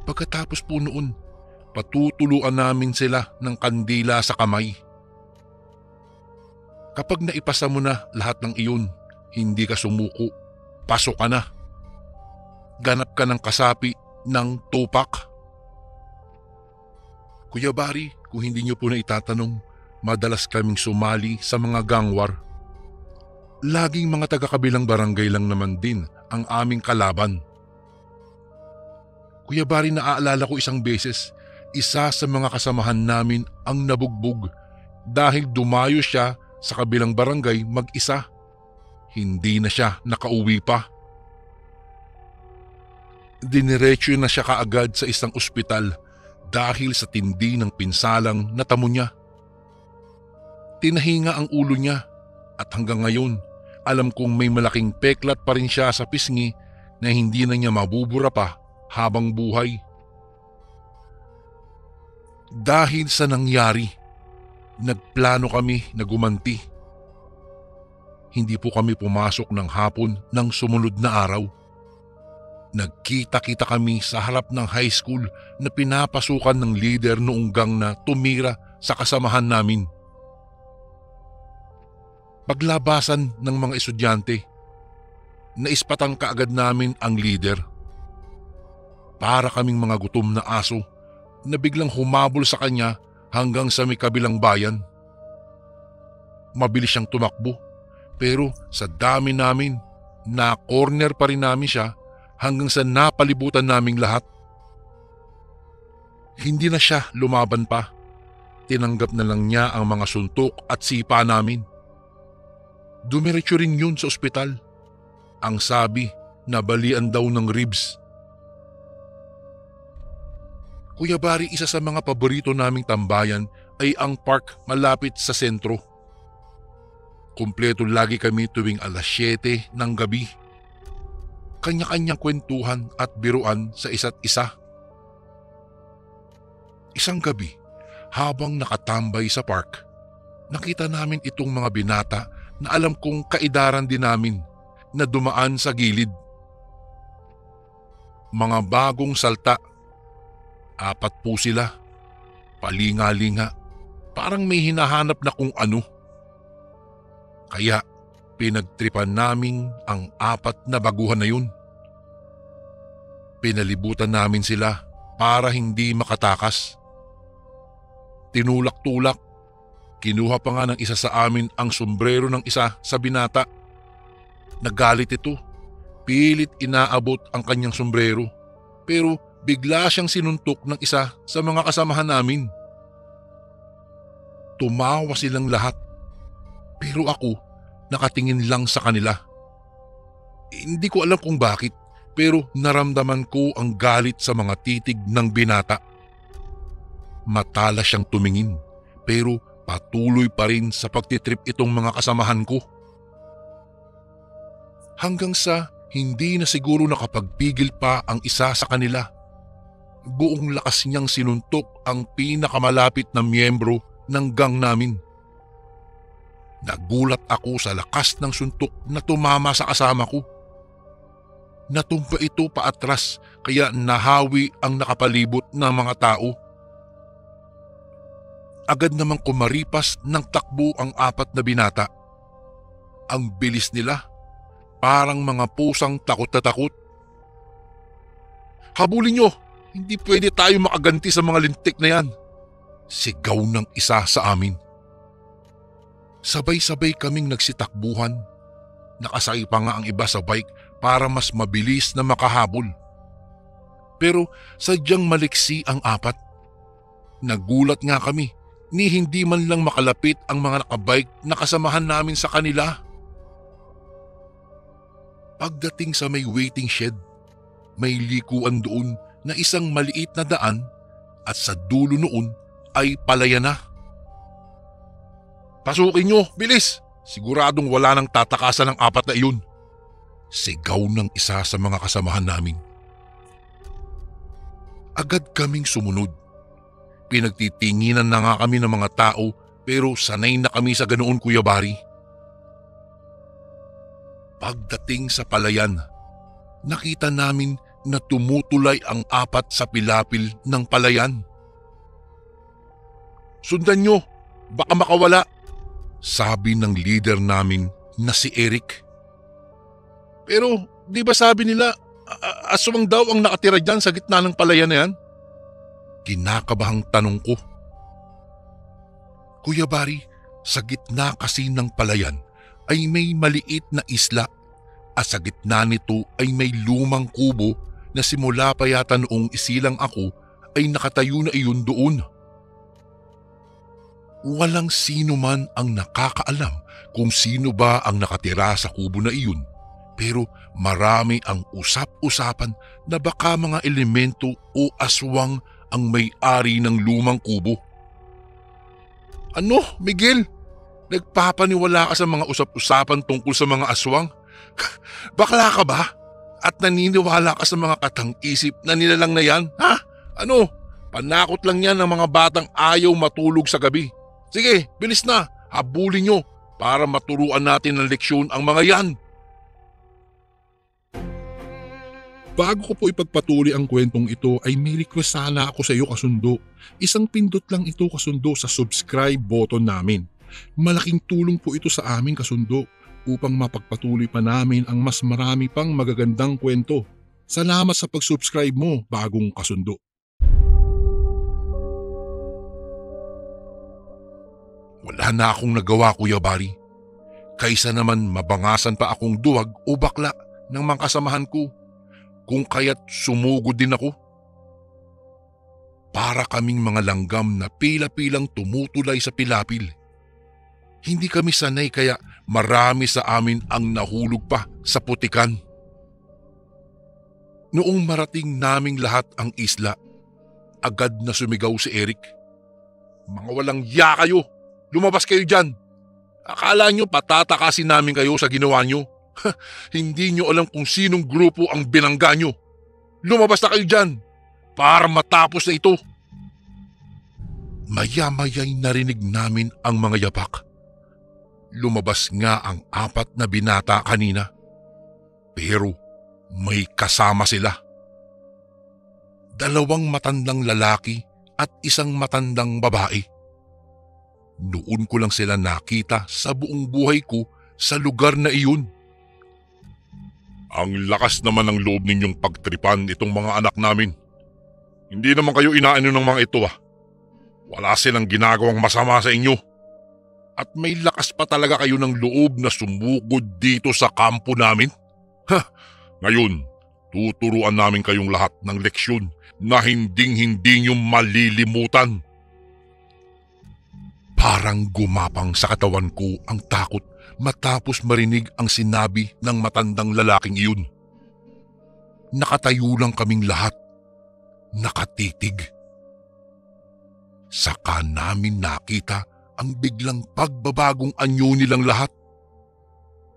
Pagkatapos po noon, patutuluan namin sila ng kandila sa kamay. Kapag naipasa mo na lahat ng iyon, hindi ka sumuko, pasok ka na. Ganap ka ng kasapi ng tupak. Kuya Bari, kung hindi niyo po na itatanong, madalas kaming sumali sa mga gangwar. Laging mga taga-kabilang barangay lang naman din ang aming kalaban. Kuya Bari, naaalala ko isang beses, isa sa mga kasamahan namin ang nabugbog dahil dumayo siya sa kabilang barangay mag-isa. Hindi na siya nakauwi pa. Diniretso na siya kaagad sa isang ospital dahil sa tindi ng pinsalang natamo niya. Tinahinga ang ulo niya at hanggang ngayon alam kong may malaking peklat pa rin siya sa pisngi na hindi na niya mabubura pa habang buhay. Dahil sa nangyari, nagplano kami na gumanti. Hindi po kami pumasok ng hapon ng sumunod na araw. Nagkita-kita kami sa harap ng high school na pinapasukan ng leader noong gang na tumira sa kasamahan namin. Paglabasan ng mga estudyante, naispatan kaagad namin ang leader. Para kaming mga gutom na aso na biglang humabol sa kanya hanggang sa may kabilang bayan. Mabilis siyang tumakbo pero sa dami namin, na-corner pa rin namin siya hanggang sa napalibutan naming lahat. Hindi na siya lumaban pa. Tinanggap na lang niya ang mga suntok at sipa namin. Dumiretso rin yun sa ospital. Ang sabi, nabalian daw ng ribs. Kuya Bari, isa sa mga paborito naming tambayan ay ang park malapit sa sentro. Kumpleto lagi kami tuwing 7:00 ng gabi. Kanya-kanyang kwentuhan at biruan sa isa't isa. Isang gabi, habang nakatambay sa park, nakita namin itong mga binata na alam kong kaedaran din namin na dumaan sa gilid. Mga bagong salta. 4 po sila. Palinga-linga. Parang may hinahanap na kung ano. Kaya pinagtripan namin ang 4 na baguhan na yun. Pinalibutan namin sila para hindi makatakas. Tinulak-tulak. Kinuha pa nga ng isa sa amin ang sombrero ng isa sa binata. Nagalit ito. Pilit inaabot ang kanyang sombrero. Pero bigla siyang sinuntok ng isa sa mga kasamahan namin. Tumawa silang lahat. Pero ako, nakatingin lang sa kanila. Hindi ko alam kung bakit, pero naramdaman ko ang galit sa mga titig ng binata. Matalas siyang tumingin, pero patuloy pa rin sa pagtitrip itong mga kasamahan ko. Hanggang sa hindi na siguro nakapagpigil pa ang isa sa kanila. Buong lakas niyang sinuntok ang pinakamalapit na miyembro ng gang namin. Nagulat ako sa lakas ng suntok na tumama sa kasama ko. Natumpa ito paatras kaya nahawi ang nakapalibot ng mga tao. Agad namang kumaripas ng takbo ang apat na binata. Ang bilis nila, parang mga pusang takot na takot. "Habulin nyo! Hindi pwede tayo makaganti sa mga lintik na yan!" Sigaw ng isa sa amin. Sabay-sabay kaming nagsitakbuhan. Nakasakay pa nga ang iba sa bike para mas mabilis na makahabol. Pero sadyang maliksi ang apat. Nagulat nga kami ni hindi man lang makalapit ang mga nakabike na kasamahan namin sa kanila. Pagdating sa may waiting shed, may likuan doon na isang maliit na daan at sa dulo noon ay palayan na. "Pasukin nyo, bilis! Siguradong wala nang tatakasan ng apat na iyon." Sigaw ng isa sa mga kasamahan namin. Agad kaming sumunod. Pinagtitinginan na nga kami ng mga tao pero sanay na kami sa ganoon, Kuya Bari. Pagdating sa palayan, nakita namin na tumutulay ang apat sa pilapil ng palayan. "Sundan nyo, baka makawala," sabi ng leader namin na si Eric. "Pero di ba sabi nila aswang daw ang nakatira dyan sa gitna ng palayan na yan?" Kinakabahang tanong ko. "Kuya Bari, sa gitna kasi ng palayan ay may maliit na isla at sa gitna nito ay may lumang kubo na simula pa yata noong isilang ako ay nakatayo na iyon doon." Walang sino man ang nakakaalam kung sino ba ang nakatira sa kubo na iyon, pero marami ang usap-usapan na baka mga elemento o aswang ang may-ari ng lumang kubo. "Ano, Miguel? Nagpapaniwala ka sa mga usap-usapan tungkol sa mga aswang? Bakla ka ba? At naniniwala ka sa mga katang-isip na nilalang na yan? Ha? Ano? Panakot lang yan ng mga batang ayaw matulog sa gabi. Sige, bilis na, habulin nyo para maturuan natin ng leksyon ang mga yan." Bago ko po ipagpatuloy ang kwentong ito ay may request sana ako sa iyo, kasundo. Isang pindot lang ito, kasundo, sa subscribe button namin. Malaking tulong po ito sa amin, kasundo, upang mapagpatuloy pa namin ang mas marami pang magagandang kwento. Salamat sa pag-subscribe mo, bagong kasundo. Wala na akong nagawa, Kuya Bari. Kaysa naman mabangasan pa akong duwag o bakla ng mga kasamahan ko, kung kaya't sumugod din ako. Para kaming mga langgam na pila-pilang tumutulay sa pilapil. Hindi kami sanay kaya marami sa amin ang nahulog pa sa putikan. Noong marating naming lahat ang isla, agad na sumigaw si Eric. "Mga walang ya kayo! Lumabas kayo dyan! Akala nyo patatakasin namin kayo sa ginawa nyo? Hindi nyo alam kung sinong grupo ang binangga nyo. Lumabas na kayo dyan para matapos na ito." Maya-maya'y narinig namin ang mga yapak. Lumabas nga ang apat na binata kanina. Pero may kasama sila. 2 matandang lalaki at 1 matandang babae. Noon ko lang sila nakita sa buong buhay ko sa lugar na iyon. "Ang lakas naman ng loob ninyong pagtripan itong mga anak namin. Hindi naman kayo inaano ng mga ito . Wala silang ginagawang masama sa inyo. At may lakas pa talaga kayo ng loob na sumugod dito sa kampo namin. Ngayon, tuturuan namin kayong lahat ng leksyon na hinding-hindi nyo malilimutan." Parang gumapang sa katawan ko ang takot matapos marinig ang sinabi ng matandang lalaking iyon. Nakatayo lang kaming lahat, nakatitig. Saka namin nakita ang biglang pagbabagong anyo nilang lahat.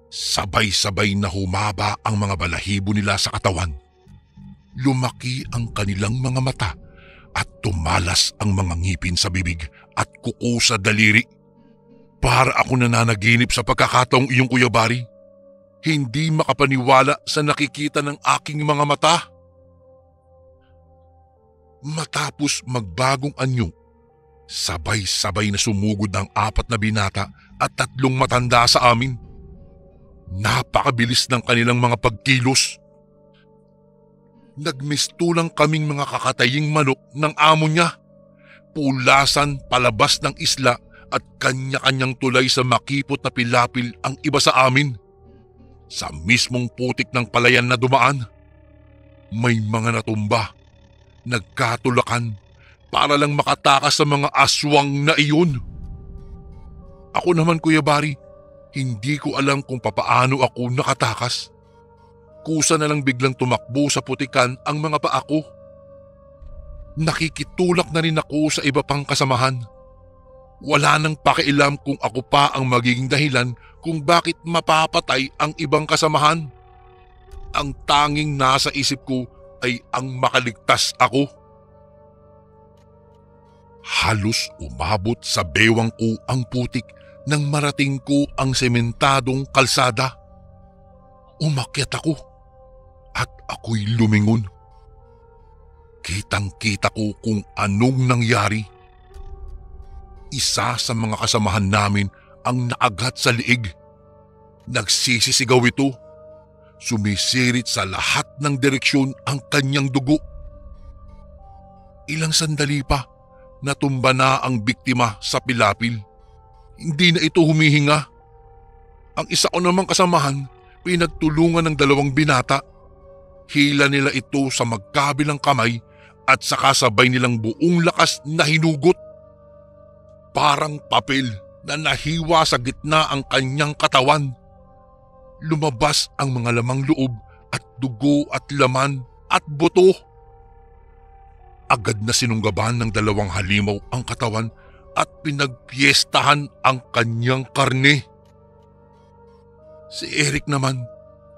Sabay-sabay na humaba ang mga balahibo nila sa katawan. Lumaki ang kanilang mga mata at tumalas ang mga ngipin sa bibig at kuko sa daliri. Para ako nananaginip sa pagkakataong iyong Kuya Bari. Hindi makapaniwala sa nakikita ng aking mga mata. Matapos magbagong anyo, sabay-sabay na sumugod ang 4 na binata at 3 matanda sa amin. Napakabilis ng kanilang mga pagkilos. Nagmistulang kaming mga kakataying manok ng amo niya. Pulasan palabas ng isla at kanya-kanyang tulay sa makipot na pilapil ang iba sa amin. Sa mismong putik ng palayan na dumaan, may mga natumba, nagkatulakan para lang makatakas sa mga aswang na iyon. Ako naman, Kuya Bari, hindi ko alam kung papaano ako nakatakas. Kusa na lang biglang tumakbo sa putikan ang mga paa ko. Nakikitulak na rin ako sa iba pang kasamahan. Wala nang pakialam kung ako pa ang magiging dahilan kung bakit mapapatay ang ibang kasamahan. Ang tanging nasa isip ko ay ang makaligtas ako. Halos umabot sa bewang ko ang putik nang marating ko ang sementadong kalsada. Umakyat ako at ako'y lumingon. Kitang-kita ko kung anong nangyari. Isa sa mga kasamahan namin ang naagat sa liig. Nagsisisigaw ito. Sumisirit sa lahat ng direksyon ang kanyang dugo. Ilang sandali pa, natumba na ang biktima sa pilapil. Hindi na ito humihinga. Ang isa ko namang kasamahan, pinagtulungan ng 2 binata. Hila nila ito sa magkabilang kamay at saka sabay nilang buong lakas na hinugot. Parang papel na nahiwa sa gitna ang kanyang katawan. Lumabas ang mga lamang loob at dugo at laman at buto. Agad na sinunggaban ng 2 halimaw ang katawan at pinagpiestahan ang kanyang karne. Si Eric naman,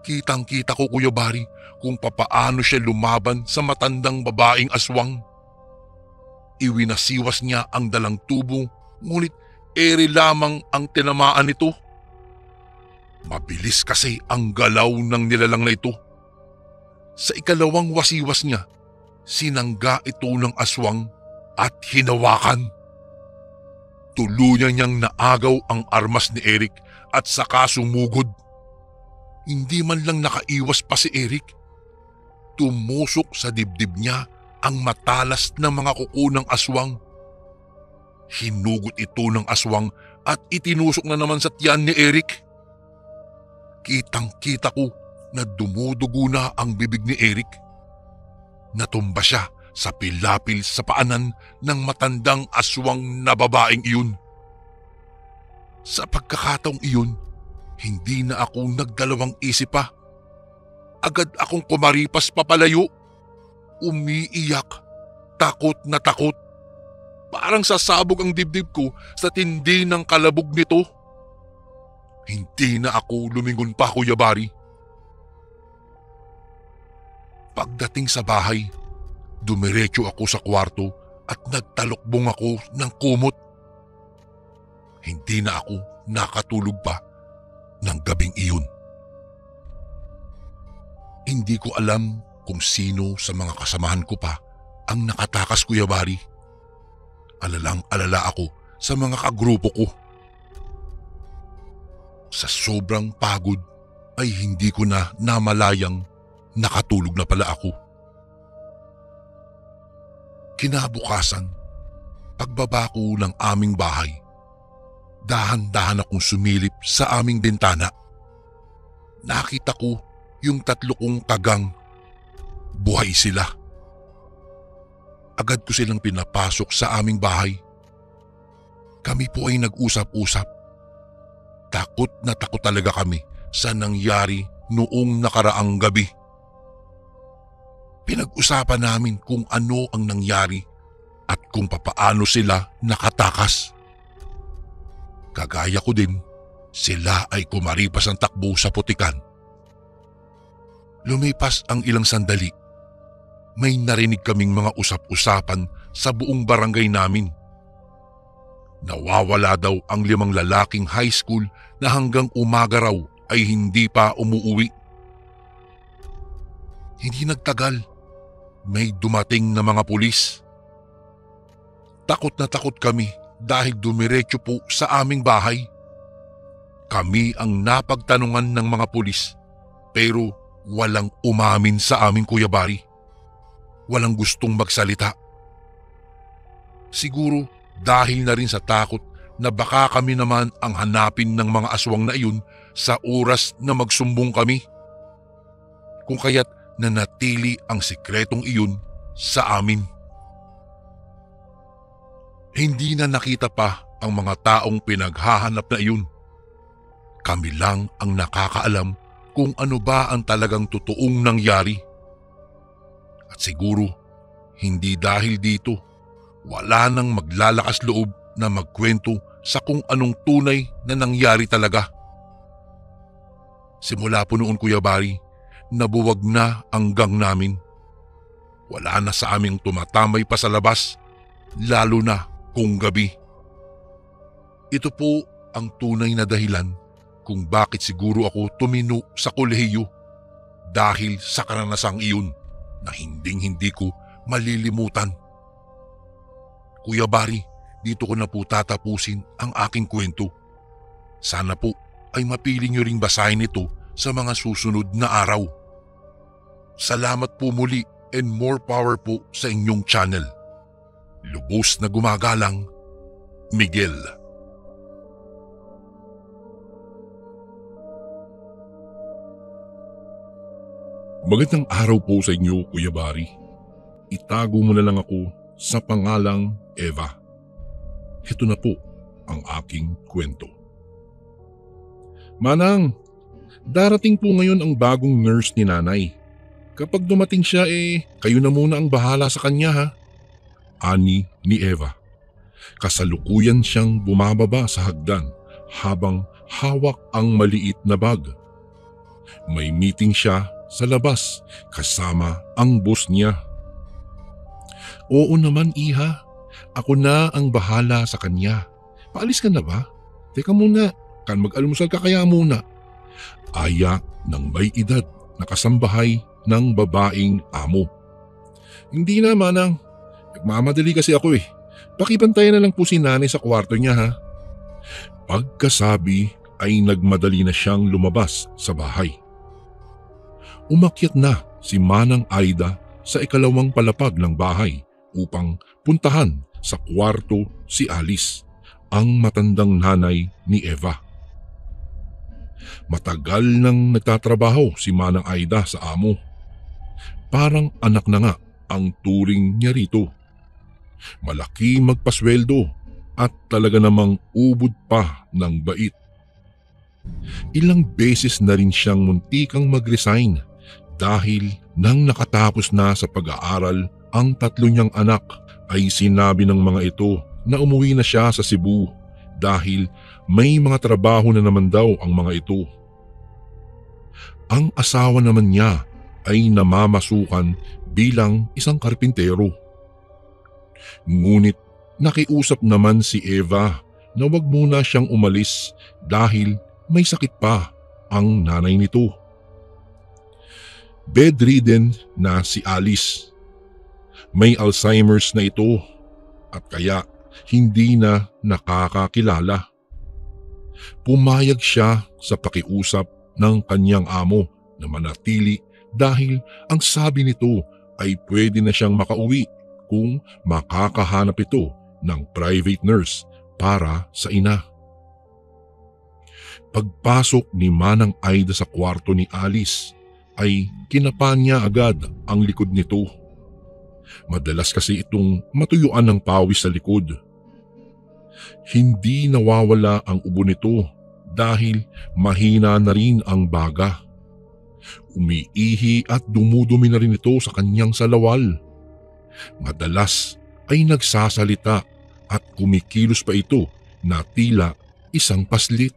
kitang-kita ko, Kuya Bari, kung papaano siya lumaban sa matandang babaeng aswang. Iwinasiwas niya ang 2 tubo, ngunit ere lamang ang tinamaan nito. Mabilis kasi ang galaw ng nilalang na ito. Sa ikalawang wasiwas niya, sinangga ito ng aswang at hinawakan. Tuluyan niyang naagaw ang armas ni Eric at saka sumugod. Hindi man lang nakaiwas pa si Eric. Tumusok sa dibdib niya ang matalas na mga kuko ng aswang. Hinugot ito ng aswang at itinusok na naman sa tiyan ni Eric. Kitang-kita ko na dumudugo na ang bibig ni Eric. Natumba siya sa pilapil sa paanan ng matandang aswang na babaeng iyon. Sa pagkakataong iyon, hindi na ako nagdalawang isip pa. Agad akong kumaripas papalayo. Umiiyak, takot na takot. Parang sasabog ang dibdib ko sa tindi ng kalabog nito. Hindi na ako lumingon pa, Kuya Bari. Pagdating sa bahay, dumiretso ako sa kwarto at nagtalokbong ako ng kumot. Hindi na ako nakatulog pa ng gabing iyon. Hindi ko alam kung sino sa mga kasamahan ko pa ang nakatakas, Kuya Bari. Alalang-alala ako sa mga kagrupo ko. Sa sobrang pagod ay hindi ko na namalayang nakatulog na pala ako. Kinabukasan, pagbaba ko ng aming bahay, dahan-dahan akong sumilip sa aming bintana. Nakita ko yung 3 kong tagang. Buhay sila. Agad ko silang pinapasok sa aming bahay. Kami po ay nag-usap-usap. Takot na takot talaga kami sa nangyari noong nakaraang gabi. Pinag-usapan namin kung ano ang nangyari at kung papaano sila nakatakas. Kagaya ko din, Sila ay kumaripas ang takbo sa putikan. Lumipas ang ilang sandali. May narinig kaming mga usap-usapan sa buong barangay namin. Nawawala daw ang 5 lalaking high school na hanggang umaga raw ay hindi pa umuuwi. Hindi nagtagal, may dumating na mga pulis. Takot na takot kami dahil dumiretso po sa aming bahay. Kami ang napagtanungan ng mga pulis pero walang umamin sa aming kuyabari. Walang gustong magsalita. Siguro dahil na rin sa takot na baka kami naman ang hanapin ng mga aswang na iyon sa oras na magsumbong kami. Kung kaya't nanatili ang sikretong iyon sa amin. Hindi na nakita pa ang mga taong pinaghahanap na iyon. Kami lang ang nakakaalam kung ano ba ang talagang totoong nangyari. At siguro, hindi dahil dito, wala nang maglalakas loob na magkwento sa kung anong tunay na nangyari talaga. Simula po noon, Kuya Bari, nabuwag na ang gang namin. Wala na sa aming tumatamay pa sa labas, lalo na kung gabi. Ito po ang tunay na dahilan kung bakit siguro ako tumino sa kolehiyo dahil sa karanasang iyon na hinding-hindi ko malilimutan. Kuya Bari, dito ko na po tatapusin ang aking kwento. Sana po ay mapili niyo ring basahin ito sa mga susunod na araw. Salamat po muli and more power po sa inyong channel. Lubos na gumagalang, Miguel. Magandang araw po sa inyo, Kuya Bari. Itago mo na lang ako sa pangalang Eva. Ito na po ang aking kwento. Manang, darating po ngayon ang bagong nurse ni nanay. Kapag dumating siya kayo na muna ang bahala sa kanya ha. Ani ni Eva. Kasalukuyan siyang bumababa sa hagdan habang hawak ang maliit na bag. May meeting siya sa labas kasama ang boss niya. Oo naman, Iha. Ako na ang bahala sa kanya. Paalis ka na ba? Teka muna, kan mag-almusal ka kaya muna. Aya ng may edad na kasambahay ng babaeng amo. Hindi na, Manang. Nagmamadali kasi ako Pakibantayan na lang po si nanay sa kwarto niya ha. Pagkasabi ay nagmadali na siyang lumabas sa bahay. Umakyat na si Manang Aida sa ikalawang palapag ng bahay upang puntahan sa kwarto si Alice, ang matandang nanay ni Eva. Matagal nang nagtatrabaho si Manang Aida sa amo. Parang anak na nga ang turing niya rito. Malaki magpasweldo at talaga namang ubod pa ng bait. Ilang beses na rin siyang muntikang mag-resign dahil nang nakatapos na sa pag-aaral ang 3 niyang anak ay sinabi ng mga ito na umuwi na siya sa Cebu dahil may mga trabaho na naman daw ang mga ito. Ang asawa naman niya ay namamasukan bilang isang karpintero. Ngunit nakiusap naman si Eva na wag muna siyang umalis dahil may sakit pa ang nanay nito. Bedridden na si Alice. May Alzheimer's na ito at kaya hindi na nakakakilala. Pumayag siya sa pakiusap ng kanyang amo na manatili dahil ang sabi nito ay pwede na siyang makauwi kung makakahanap ito ng private nurse para sa ina. Pagpasok ni Manang Aida sa kwarto ni Alice ay kinapa niya agad ang likod nito. Madalas kasi itong matuyuan ng pawis sa likod. Hindi nawawala ang ubo nito dahil mahina na rin ang baga. Umiihi at dumudumi na rin ito sa kanyang salawal. Madalas ay nagsasalita at kumikilos pa ito na tila isang paslit.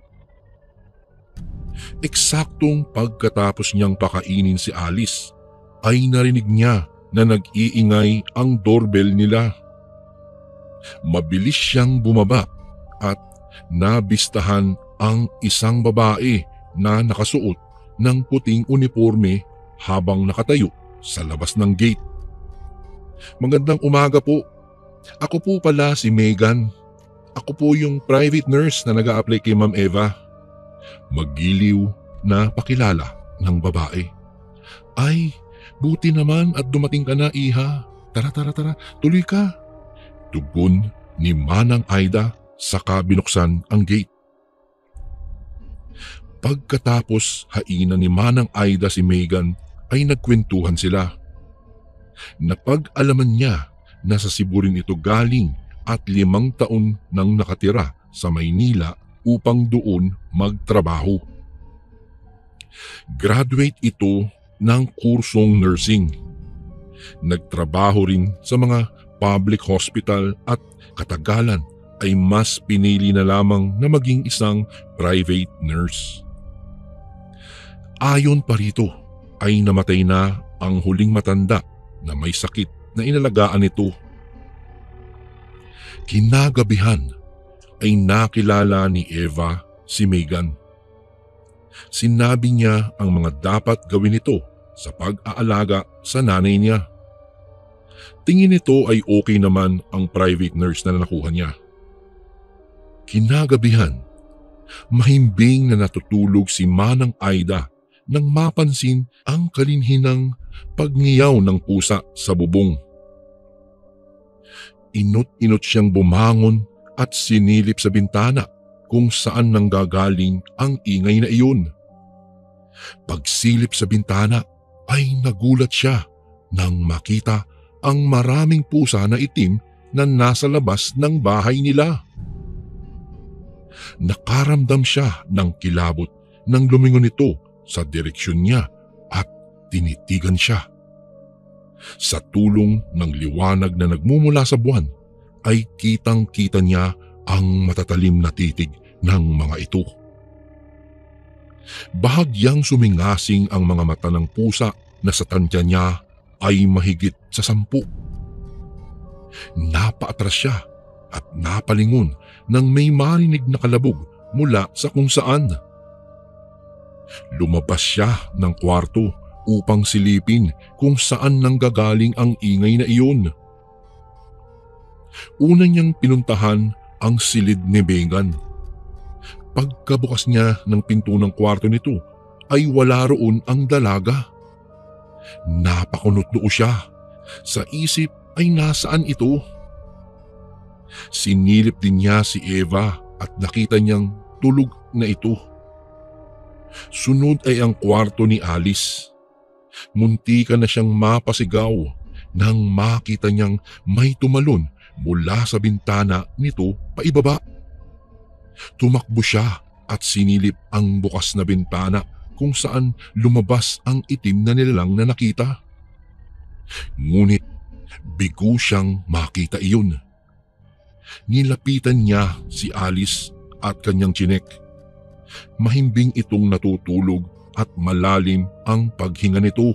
Eksaktong pagkatapos niyang pakainin si Alice, ay narinig niya na nag-iingay ang doorbell nila. Mabilis siyang bumaba at nabistahan ang isang babae na nakasuot ng puting uniforme habang nakatayo sa labas ng gate. "Magandang umaga po. Ako po pala si Megan. Ako po yung private nurse na nag-a-apply kay Ma'am Eva." Magiliw na pakilala ng babae. "Ay, buti naman at dumating ka na, iha. Tara, tuloy ka." Tugon ni Manang Aida saka binuksan ang gate. Pagkatapos hainan ni Manang Aida si Megan ay nagkwentuhan sila. Napag-alaman niya na sa Cebu rin ito galing at 5 taon nang nakatira sa Maynila upang doon magtrabaho. Graduate ito ng kursong nursing. Nagtrabaho rin sa mga public hospital at katagalan ay mas pinili na lamang na maging isang private nurse. Ayon pa rito ay namatay na ang huling matanda na may sakit na inalagaan nito. Kinagabihan ay nakilala ni Eva si Megan. Sinabi niya ang mga dapat gawin nito sa pag-aalaga sa nanay niya. Tingin nito ay okay naman ang private nurse na nakuha niya. Kinagabihan, mahimbing na natutulog si Manang Aida nang mapansin ang kalinhinang pagngiyaw ng pusa sa bubong. Inot-inot siyang bumangon at sinilip sa bintana kung saan nanggagaling ang ingay na iyon. Pagsilip sa bintana ay nagulat siya nang makita ang maraming pusa na itim na nasa labas ng bahay nila. Nakaramdam siya ng kilabot nang lumingon ito sa direksyon niya at tinitigan siya. Sa tulong ng liwanag na nagmumula sa buwan ay kitang-kita niya ang matatalim na titig ng mga ito. Bahagyang sumingasing ang mga mata ng pusa na sa tansya niya ay mahigit sa 10. Napaatras siya at napalingon nang may marinig na kalabog mula sa kung saan. Lumabas siya ng kwarto upang silipin kung saan nanggagaling ang ingay na iyon. Una niyang pinuntahan ang silid ni Megan. Pagkabukas niya ng pinto ng kwarto nito ay wala roon ang dalaga. Napakunot-noo siya. Sa isip ay nasaan ito? Sinilip din niya si Eva at nakita niyang tulog na ito. Sunod ay ang kwarto ni Alice. Muntikan na siyang mapasigaw nang makita niyang may tumalon mula sa bintana nito paibaba. Tumakbo siya at sinilip ang bukas na bintana kung saan lumabas ang itim na nilalang na nakita. Ngunit bigo siyang makita iyon. Nilapitan niya si Alice at kanyang chinek. Mahimbing itong natutulog at malalim ang paghinga nito.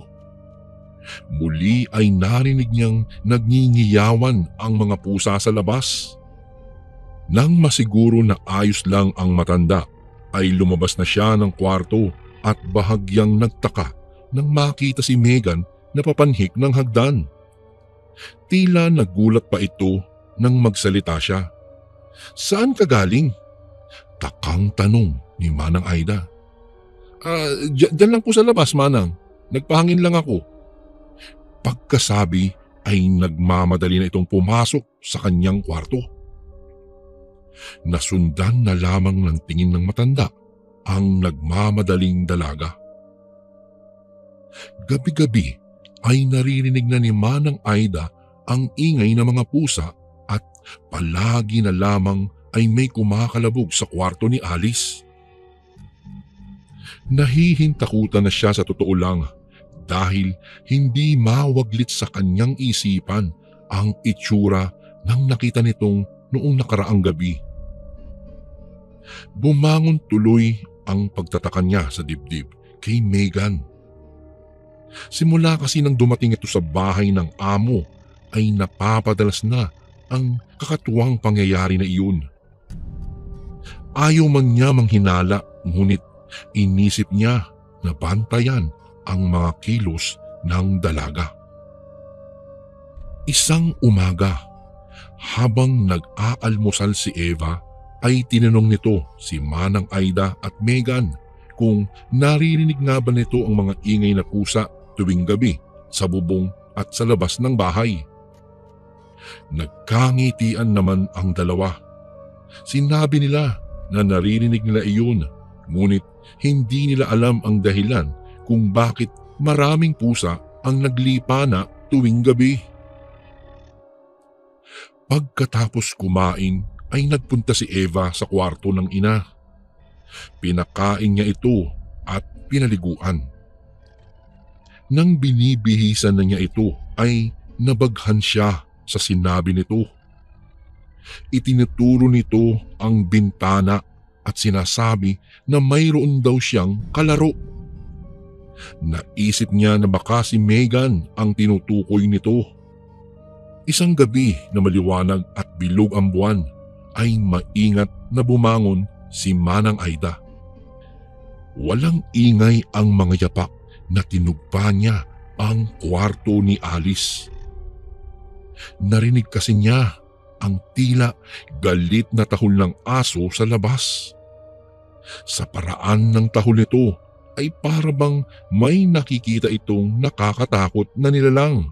Muli ay narinig niyang nagngingiyawan ang mga pusa sa labas. Nang masiguro na ayos lang ang matanda, ay lumabas na siya ng kwarto at bahagyang nagtaka nang makita si Megan na papanhik ng hagdan. Tila nagulat pa ito nang magsalita siya. "Saan ka galing?" Takang tanong ni Manang Aida. Diyan lang po sa labas, Manang. Nagpahangin lang ako." Pagkasabi ay nagmamadali na itong pumasok sa kanyang kwarto. Nasundan na lamang ng tingin ng matanda ang nagmamadaling dalaga. Gabi-gabi ay naririnig na ni Manang Aida ang ingay ng mga pusa at palagi na lamang ay may kumakalabog sa kwarto ni Alice. Nahihintakutan na siya sa totoo lang dahil hindi mawaglit sa kanyang isipan ang itsura ng nakita nitong noong nakaraang gabi. Bumangon tuloy ang pagtataka niya sa dibdib kay Megan. Simula kasi nang dumating ito sa bahay ng amo ay napapadalas na ang kakatuwang pangyayari na iyon. Ayaw man niya manghinala, ngunit inisip niya na bantayan ang mga kilos ng dalaga. Isang umaga, habang nag-aalmusal si Eva, ay tinanong nito si Manang Aida at Megan kung naririnig nga ba nito ang mga ingay na pusa tuwing gabi sa bubong at sa labas ng bahay. Nagkangitian naman ang dalawa. Sinabi nila na naririnig nila iyon, ngunit hindi nila alam ang dahilan kung bakit maraming pusa ang naglipana tuwing gabi. Pagkatapos kumain ay nagpunta si Eva sa kwarto ng ina. Pinakain niya ito at pinaliguan. Nang binibihisan na niya ito ay nabaghan siya sa sinabi nito. Itinuturo nito ang bintana at sinasabi na mayroon daw siyang kalaro. Naisip niya na baka si Megan ang tinutukoy nito. Isang gabi na maliwanag at bilog ang buwan ay maingat na bumangon si Manang Aida. Walang ingay ang mga yapak na tinugpa niya ang kwarto ni Alice. Narinig kasi niya ang tila galit na tahol ng aso sa labas. Sa paraan ng tahol nito ay para bang may nakikita itong nakakatakot na nilalang.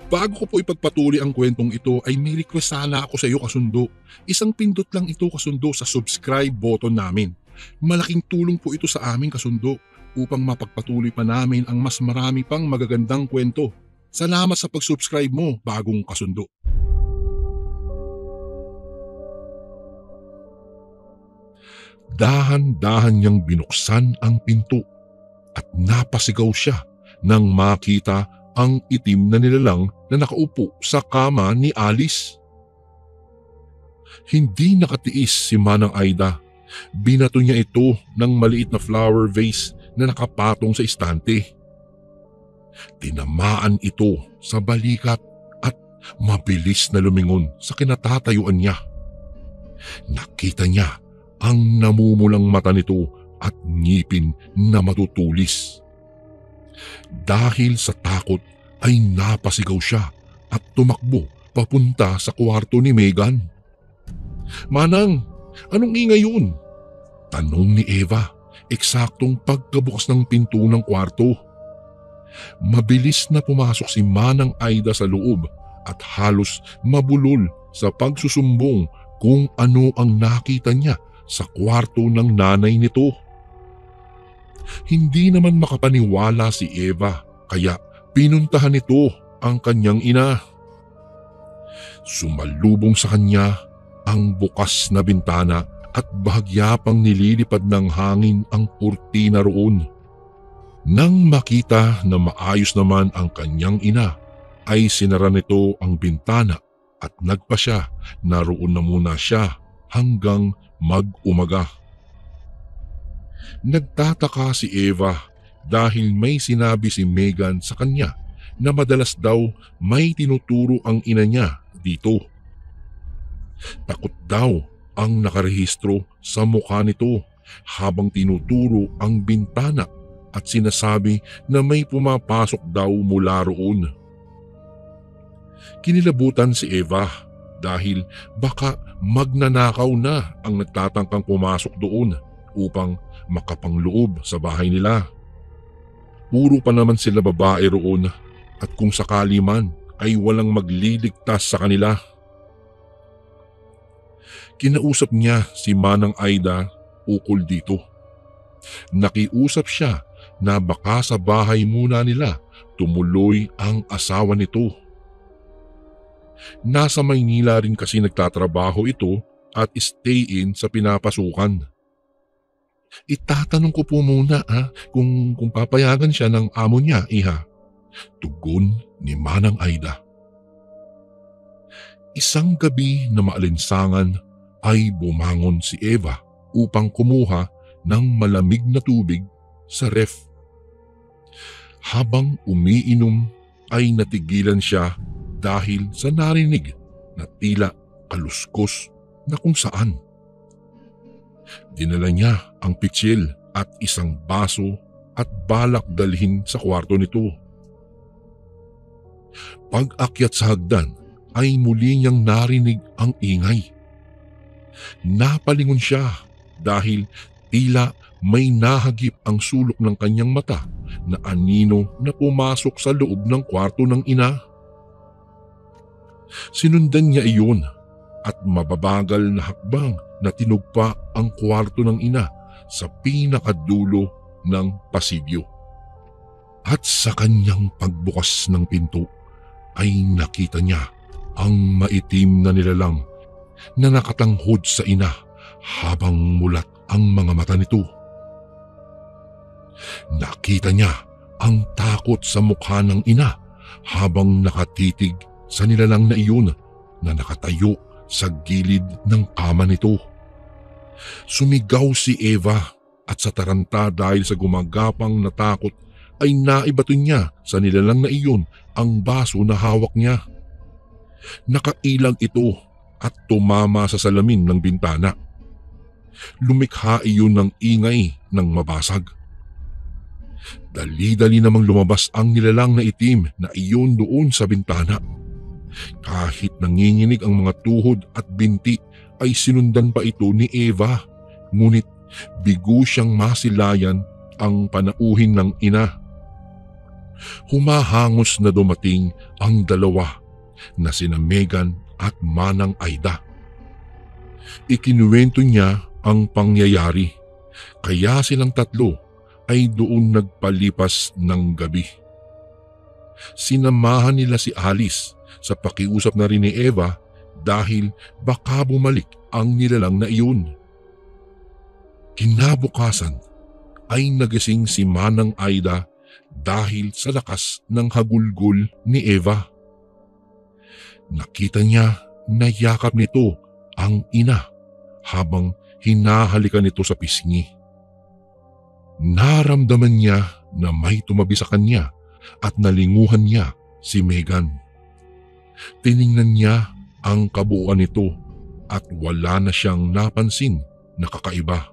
Bago ko po ipagpatuloy ang kwentong ito ay may request sana ako sa iyo kasundo. Isang pindot lang ito kasundo sa subscribe button namin. Malaking tulong po ito sa aming kasundo upang mapagpatuloy pa namin ang mas marami pang magagandang kwento. Salamat sa pag-subscribe mo, bagong kasundo. Dahan-dahan niyang binuksan ang pinto at napasigaw siya nang makita ang itim na nilalang na nakaupo sa kama ni Alice. Hindi nakatiis si Manang Aida. Binato niya ito ng maliit na flower vase na nakapatong sa istante. Tinamaan ito sa balikat at mabilis na lumingon sa kinatatayuan niya. Nakita niya ang namumulang mata nito at ngipin na matutulis. Dahil sa takot ay napasigaw siya at tumakbo papunta sa kwarto ni Megan. "Manang, anong ingay yun?" tanong ni Eva, eksaktong pagkabukas ng pinto ng kwarto. Mabilis na pumasok si Manang Aida sa loob at halos mabulol sa pagsusumbong kung ano ang nakita niya sa kwarto ng nanay nito. Hindi naman makapaniwala si Eva kaya pinuntahan nito ang kanyang ina. Sumalubong sa kanya ang bukas na bintana at bahagya pang nililipad ng hangin ang kurtina roon. Nang makita na maayos naman ang kanyang ina, ay sinara nito ang bintana at nagpasya na roon na muna siya hanggang mag-umaga. Nagtataka si Eva dahil may sinabi si Megan sa kanya na madalas daw may tinuturo ang ina niya dito. Takot daw ang nakarehistro sa mukha nito habang tinuturo ang bintana at sinasabi na may pumapasok daw mula roon. Kinilabutan si Eva dahil baka magnanakaw na ang nagtatangkang pumasok doon upang makapangloob sa bahay nila. Puro pa naman sila babae roon at kung sakali man ay walang magliligtas sa kanila. Kinausap niya si Manang Aida ukol dito. Nakiusap siya na baka sa bahay muna nila tumuloy ang asawa nito. Nasa Maynila rin kasi nagtatrabaho ito at stay-in sa pinapasukan. "Itatanong ko po muna kung papayagan siya ng amo niya, iha," tugon ni Manang Aida. Isang gabi na maalinsangan ay bumangon si Eva upang kumuha ng malamig na tubig sa ref. Habang umiinom ay natigilan siya dahil sa narinig na tila kaluskos na kung saan. Dinala niya ang pitsil at isang baso at balak dalhin sa kwarto nito. Pag-akyat sa hagdan ay muli niyang narinig ang ingay. Napalingon siya dahil tila may nahagip ang sulok ng kanyang mata na anino na pumasok sa loob ng kwarto ng ina. Sinundan niya iyon at mababagal na hakbang na tinugpa ang kwarto ng ina sa pinakadulo ng pasilyo. At sa kanyang pagbukas ng pinto ay nakita niya ang maitim na nilalang na nakatanghod sa ina habang mulat ang mga mata nito. Nakita niya ang takot sa mukha ng ina habang nakatitig sa nilalang na iyon na nakatayo sa gilid ng kama nito. Sumigaw si Eva at sa taranta dahil sa gumagapang na takot ay naibato niya sa nilalang na iyon ang baso na hawak niya. Nakailag ito at tumama sa salamin ng bintana. Lumikha iyon ng ingay ng mabasag. Dali-dali namang lumabas ang nilalang na itim na iyon doon sa bintana. Kahit nanginginig ang mga tuhod at binti ay sinundan pa ito ni Eva, ngunit bigo siyang masilayan ang panauhin ng ina. Humahangos na dumating ang dalawa na sina Megan at Manang Aida. Ikinuwento niya ang pangyayari, kaya silang tatlo ay doon nagpalipas ng gabi. Sinamahan nila si Alice sa pakiusap na rin ni Eva dahil baka bumalik ang nilalang na iyon. Kinabukasan ay nagising si Manang Aida dahil sa lakas ng hagulgol ni Eva. Nakita niya na yakap nito ang ina habang hinahalikan nito sa pisngi. Naramdaman niya na may tumabi sa kanya at nalinguhan niya si Megan. Tiningnan niya ang kabuuan nito at wala na siyang napansin na kakaiba.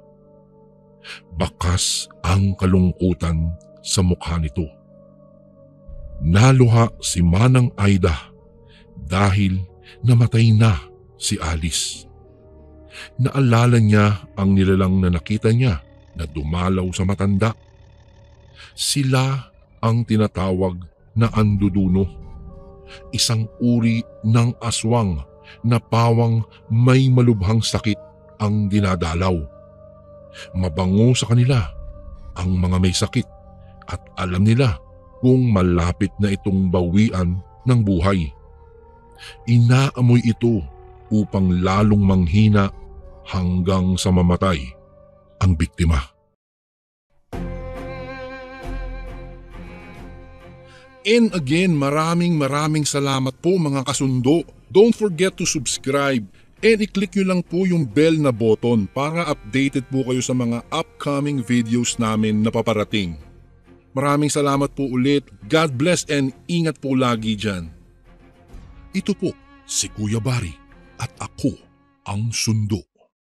Bakas ang kalungkutan sa mukha nito. Naluha si Manang Aida dahil namatay na si Alice. Naalala niya ang nilalang na nakita niya na dumalaw sa matanda. Sila ang tinatawag na anduduno, isang uri ng aswang na pawang may malubhang sakit ang dinadalaw. Mabango sa kanila ang mga may sakit at alam nila kung malapit na itong bawian ng buhay. Inaamoy ito upang lalong manghina hanggang sa mamatay ang biktima. And again, maraming salamat po mga kasundo. Don't forget to subscribe and i-click nyo lang po yung bell na button para updated po kayo sa mga upcoming videos namin na paparating. Maraming salamat po ulit. God bless and ingat po lagi dyan. Ito po si Kuya Bari at ako ang Sundo.